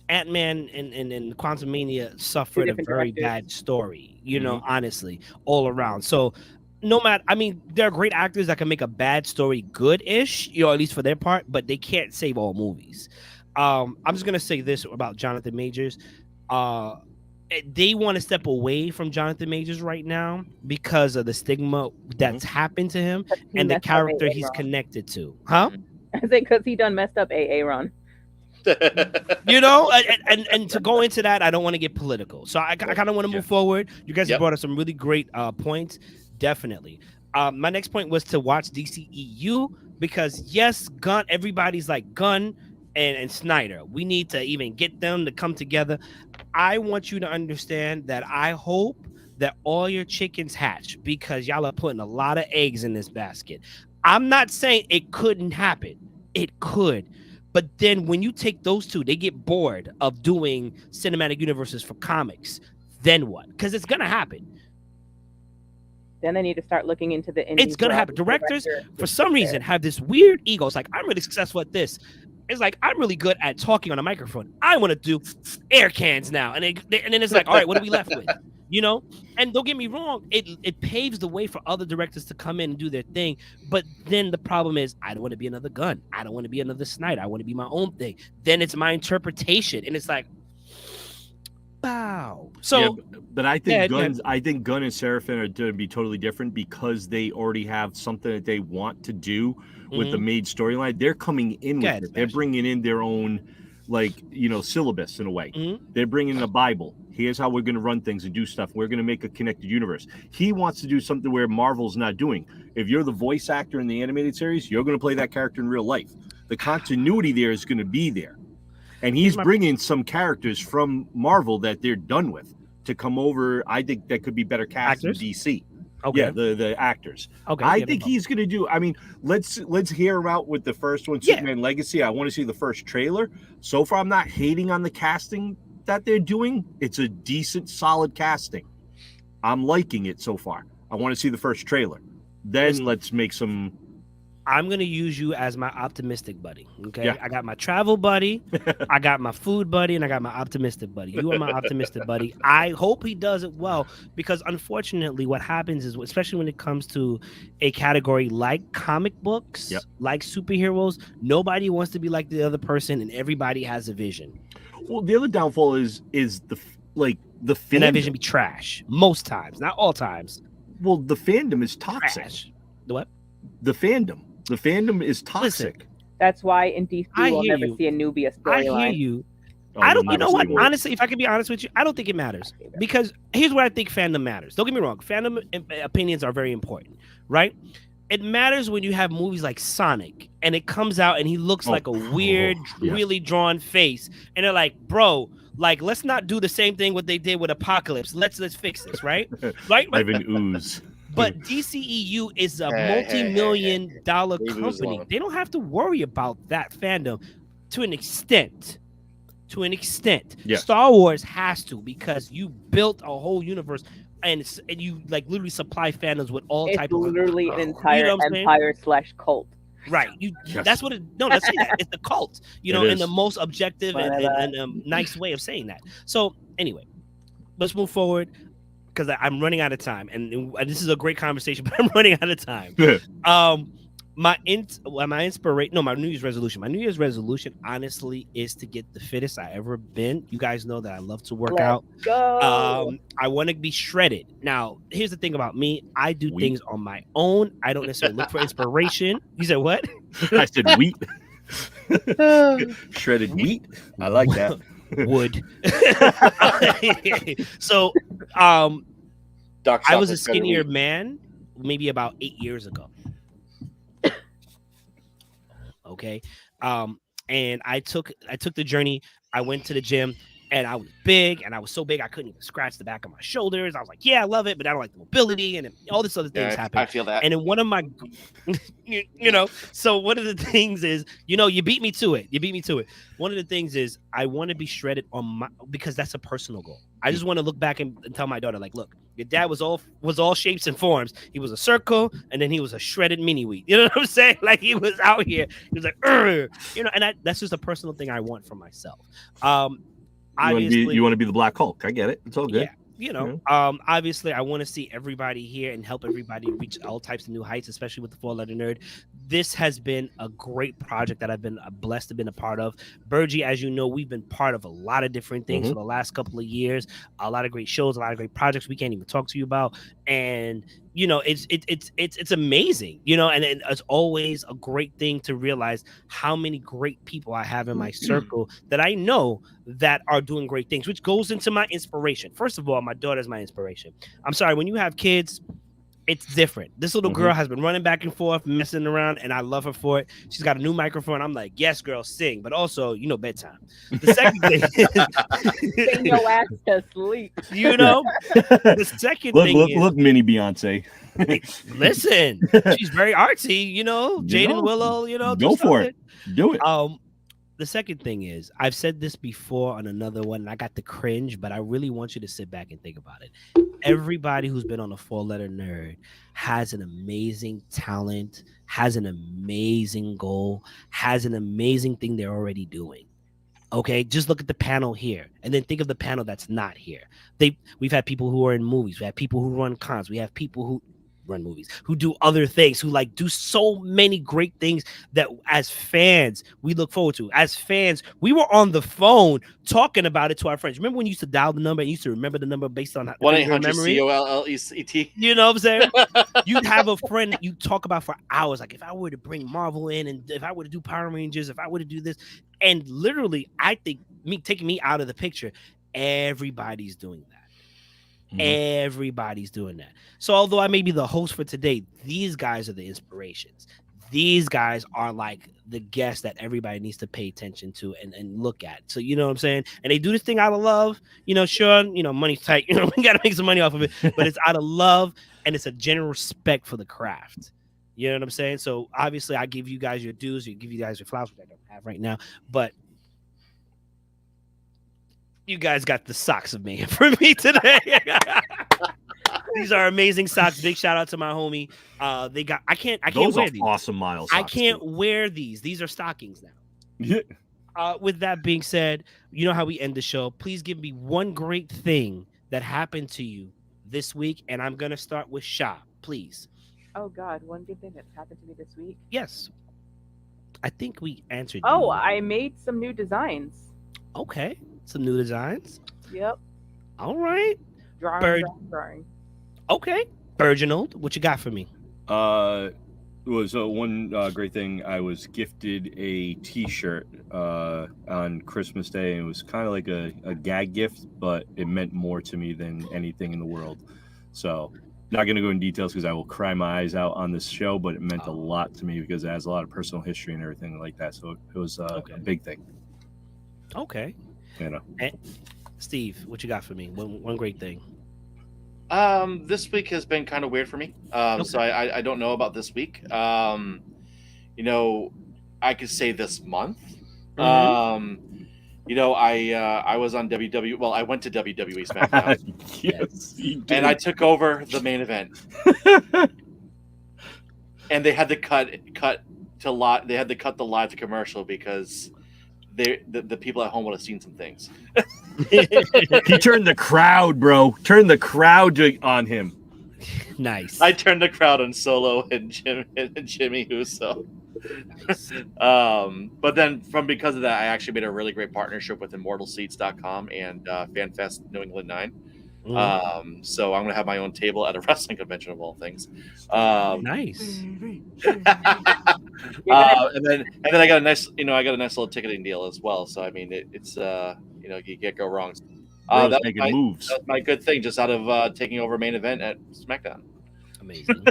Ant-Man and Quantumania suffered a very bad story, honestly, all around. So no matter, I mean, there are great actors that can make a bad story good-ish, at least for their part, but they can't save all movies. I'm just going to say this about Jonathan Majors. They want to step away from Jonathan Majors right now because of the stigma that's happened to him and the character he's connected to. Huh? I think because he done messed up Aaron. And to go into that, I don't want to get political, so I kind of want to move forward. You guys have brought up some really great points. Definitely. My next point was to watch DCEU, because yes, Gunn, everybody's like Gunn and Snyder. We need to even get them to come together. I want you to understand that I hope that all your chickens hatch, because y'all are putting a lot of eggs in this basket. I'm not saying it couldn't happen. It could. But then when you take those two, they get bored of doing cinematic universes for comics. Then what? Because it's going to happen. Then they need to start looking into the indies. It's going to happen. Directors, for some reason, have this weird ego. It's like, I'm really successful at this. It's like, I'm really good at talking on a microphone. I want to do air cans now. And then it's like, all right, what are we left with? And don't get me wrong, it paves the way for other directors to come in and do their thing. But then the problem is, I don't want to be another Gunn. I don't want to be another Snyder. I want to be my own thing. Then it's my interpretation. And it's like, Bow. So, yeah, but I think I think Gunn and Seraphin are going to be totally different because they already have something that they want to do with the main storyline. They're coming in with it. They're bringing in their own, syllabus in a way. They're bringing in a Bible. Here's how we're going to run things and do stuff. We're going to make a connected universe. He wants to do something where Marvel's not doing. If you're the voice actor in the animated series, you're going to play that character in real life. The continuity there is going to be there. And he's bringing some characters from Marvel that they're done with to come over. I think that could be better cast in DC. Okay. Yeah, the actors. Okay. I think he's going to do. I mean, let's hear him out with the first one, Superman Legacy. I want to see the first trailer. So far, I'm not hating on the casting that they're doing. It's a decent, solid casting. I'm liking it so far. I want to see the first trailer. Then let's make some. I'm going to use you as my optimistic buddy, okay? Yeah. I got my travel buddy, I got my food buddy, and I got my optimistic buddy. You are my optimistic buddy. I hope he does it well because, unfortunately, what happens is, especially when it comes to a category like comic books, like superheroes, nobody wants to be like the other person, and everybody has a vision. Well, the other downfall is the fandom. And that vision be trash most times, not all times. Well, the fandom is toxic. Trash. The what? The fandom. The fandom is toxic. Listen, that's why in DC we'll never see a Nubia storyline. I hear you. I don't. You know what? Honestly, if I can be honest with you, I don't think it matters because here's where I think fandom matters. Don't get me wrong. Fandom opinions are very important, right? It matters when you have movies like Sonic and it comes out and he looks like a weird, really drawn face, and they're like, "Bro, like let's not do the same thing what they did with Apocalypse. Let's fix this, right? Right? Ivan Ooze." But DCEU is a multi-million-dollar company. They don't have to worry about that fandom to an extent. Yeah. Star Wars has to because you built a whole universe and you like literally supply fandoms with all types of. It's literally an entire empire/cult. Right. That's what it. No, that's it. It's the cult. In the most objective and nice way of saying that. So anyway, let's move forward. Because I'm running out of time, and this is a great conversation, but I'm running out of time. My New Year's resolution. My New Year's resolution, honestly, is to get the fittest I ever been. You guys know that I love to work out. Go. I want to be shredded. Now, here's the thing about me: I do things on my own. I don't necessarily look for inspiration. You said what? I said wheat. Shredded wheat. I like that. Wood. So I was a skinnier man maybe about 8 years ago. Okay. And I took the journey. I went to the gym and I was big, and I was so big I couldn't even scratch the back of my shoulders. I was like, yeah, I love it, but I don't like the mobility, and all this other things happen. I feel that. And then one of my so one of the things is, you beat me to it. One of the things is I want to be shredded because that's a personal goal. I just want to look back and tell my daughter, like, look, your dad was all shapes and forms. He was a circle, and then he was a shredded mini wheat. You know what I'm saying? Like, he was out here. He was like, and that's just a personal thing I want for myself. You want to be the Black Hulk. I get it. It's all good. Yeah. Obviously I want to see everybody here and help everybody reach all types of new heights, especially with the 4-Letter Nerd. This has been a great project that I've been blessed to have been a part of. Bergie, as you know, we've been part of a lot of different things for the last couple of years, a lot of great shows, a lot of great projects we can't even talk to you about. And it's amazing, and it's always a great thing to realize how many great people I have in my circle that I know that are doing great things, which goes into my inspiration. First of all, my daughter's my inspiration. I'm sorry, when you have kids, it's different. This little girl has been running back and forth, messing around, and I love her for it. She's got a new microphone. I'm like, yes, girl, sing, but also, bedtime. The second thing is sing your ass to sleep. The second thing is, look, mini Beyonce. Listen, she's very artsy. Jaden Willow. Go for it. Do it. The second thing is, I've said this before on another one, and I got the cringe, but I really want you to sit back and think about it. Everybody who's been on a 4-Letter Nerd has an amazing talent, has an amazing goal, has an amazing thing they're already doing. Okay, just look at the panel here, and then think of the panel that's not here. We've had people who are in movies, we have people who run cons, we have people who run movies, who do other things, who like do so many great things that as fans we look forward to. As fans, we were on the phone talking about it to our friends. Remember when you used to dial the number and you used to remember the number based on 1-800-COLLECT? You know what I'm saying? You'd have a friend that you talk about for hours. Like, if I were to bring Marvel in, and if I were to do Power Rangers, if I were to do this, and literally, I think taking me out of the picture, everybody's doing that. Everybody's doing that. So although I may be the host for today, these guys are the inspirations. These guys are like the guests that everybody needs to pay attention to and look at. So, you know what I'm saying? And they do this thing out of love. You know, sure, you know, money's tight. You know, we got to make some money off of it. But it's out of love, and it's a general respect for the craft. You know what I'm saying? So obviously, I give you guys your dues. I give you guys your flowers, which I don't have right now. But you guys got the socks of me for me today. These are amazing socks. Big shout out to my homie. I can't wear these. Awesome Miles. I can't wear these. These are stockings now. Yeah. With that being said, you know how we end the show. Please give me one great thing that happened to you this week, and I'm gonna start with Sha, please. Oh God, one good thing that's happened to me this week. Yes. I think we answered. Oh, I made some new designs. Okay. Some new designs. Yep. All right. Drawing. Okay. Berginald, what you got for me? It was one great thing. I was gifted a T-shirt on Christmas Day, and it was kind of like a gag gift, but it meant more to me than anything in the world. So, not going to go in details because I will cry my eyes out on this show, but it meant a lot to me because it has a lot of personal history and everything like that. So it was a big thing. Okay. You know. And Steve, what you got for me? One great thing. This week has been kind of weird for me. So I don't know about this week. You know, I could say this month. You know, I was on WWE. Well, I went to WWE SmackDown. Yes, and I took over the main event. And they had to cut to live. They had to cut the live to commercial because the people at home would have seen some things. He turned the crowd, bro. Turned the crowd on him. Nice. I turned the crowd on Solo and Jimmy Uso. Nice. But then because of that, I actually made a really great partnership with ImmortalSeats.com and FanFest New England 9. So I'm gonna have my own table at a wrestling convention of all things. Nice. And then I got a nice little ticketing deal as well. So I mean, it's you can't go wrong. That was my good thing, just out of taking over main event at SmackDown. Amazing.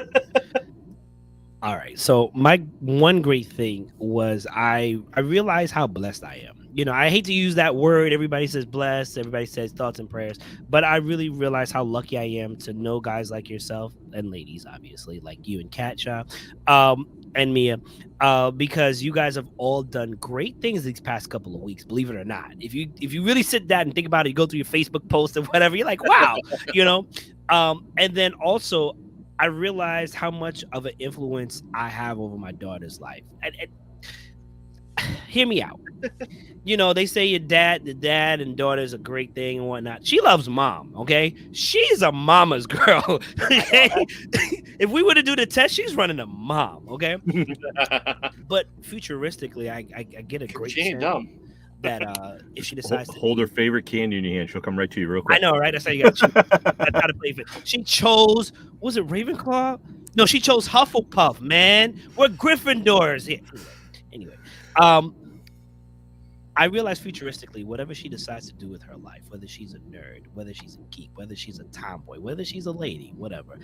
All right. So my one great thing was I realized how blessed I am. You know, I hate to use that word. Everybody says blessed. Everybody says thoughts and prayers. But I really realized how lucky I am to know guys like yourself and ladies, obviously, like you and Katsha, and Mia, because you guys have all done great things these past couple of weeks, believe it or not. If you really sit down and think about it, you go through your Facebook post or whatever, you're like, wow, you know. And then also, I realized how much of an influence I have over my daughter's life. And hear me out. You know, they say the dad and daughter is a great thing and whatnot. She loves mom, okay? She's a mama's girl, okay? If we were to do the test, she's running a mom, okay? But futuristically, I get a great sense that if she decides to hold her favorite candy in your hand, she'll come right to you real quick. I know, right? That's how you got to play for it. She chose, was it Ravenclaw? No, she chose Hufflepuff, man. We're Gryffindors here. Anyway, I realize futuristically, whatever she decides to do with her life, whether she's a nerd, whether she's a geek, whether she's a tomboy, whether she's a lady, whatever,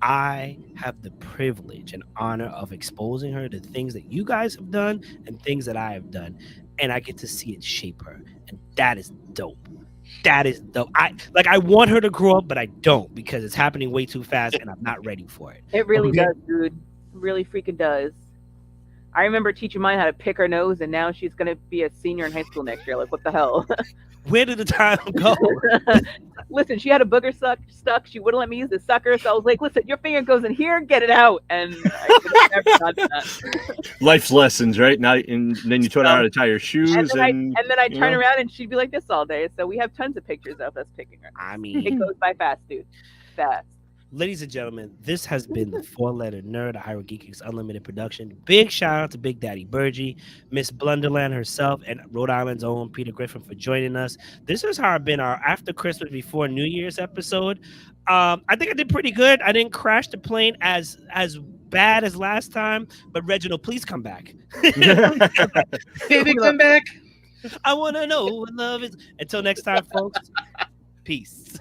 I have the privilege and honor of exposing her to things that you guys have done and things that I have done, and I get to see it shape her, and that is dope. That is dope. I want her to grow up, but I don't, because it's happening way too fast, and I'm not ready for it. It really does, dude. It really freaking does. I remember teaching mine how to pick her nose, and now she's going to be a senior in high school next year. Like, what the hell? Where did the time go? Listen, she had a booger stuck. She wouldn't let me use the sucker. So I was like, listen, your finger goes in here, get it out. And I could have never done that. Life's lessons, right? Now, and then you taught her how to tie your shoes. And then I turn around and she'd be like this all day. So we have tons of pictures of us picking her. I mean, it goes by fast, dude. Fast. Ladies and gentlemen, this has been the 4-Letter Nerd, a Hyrule Geeks Unlimited production. Big shout out to Big Daddy Burgie, Miss Blunderland herself, and Rhode Island's own Peter Griffin for joining us. This has been our after Christmas before New Year's episode. I think I did pretty good. I didn't crash the plane as bad as last time, but Reginald, please come back. Baby, come back. I want to know what love is. Until next time, folks. Peace.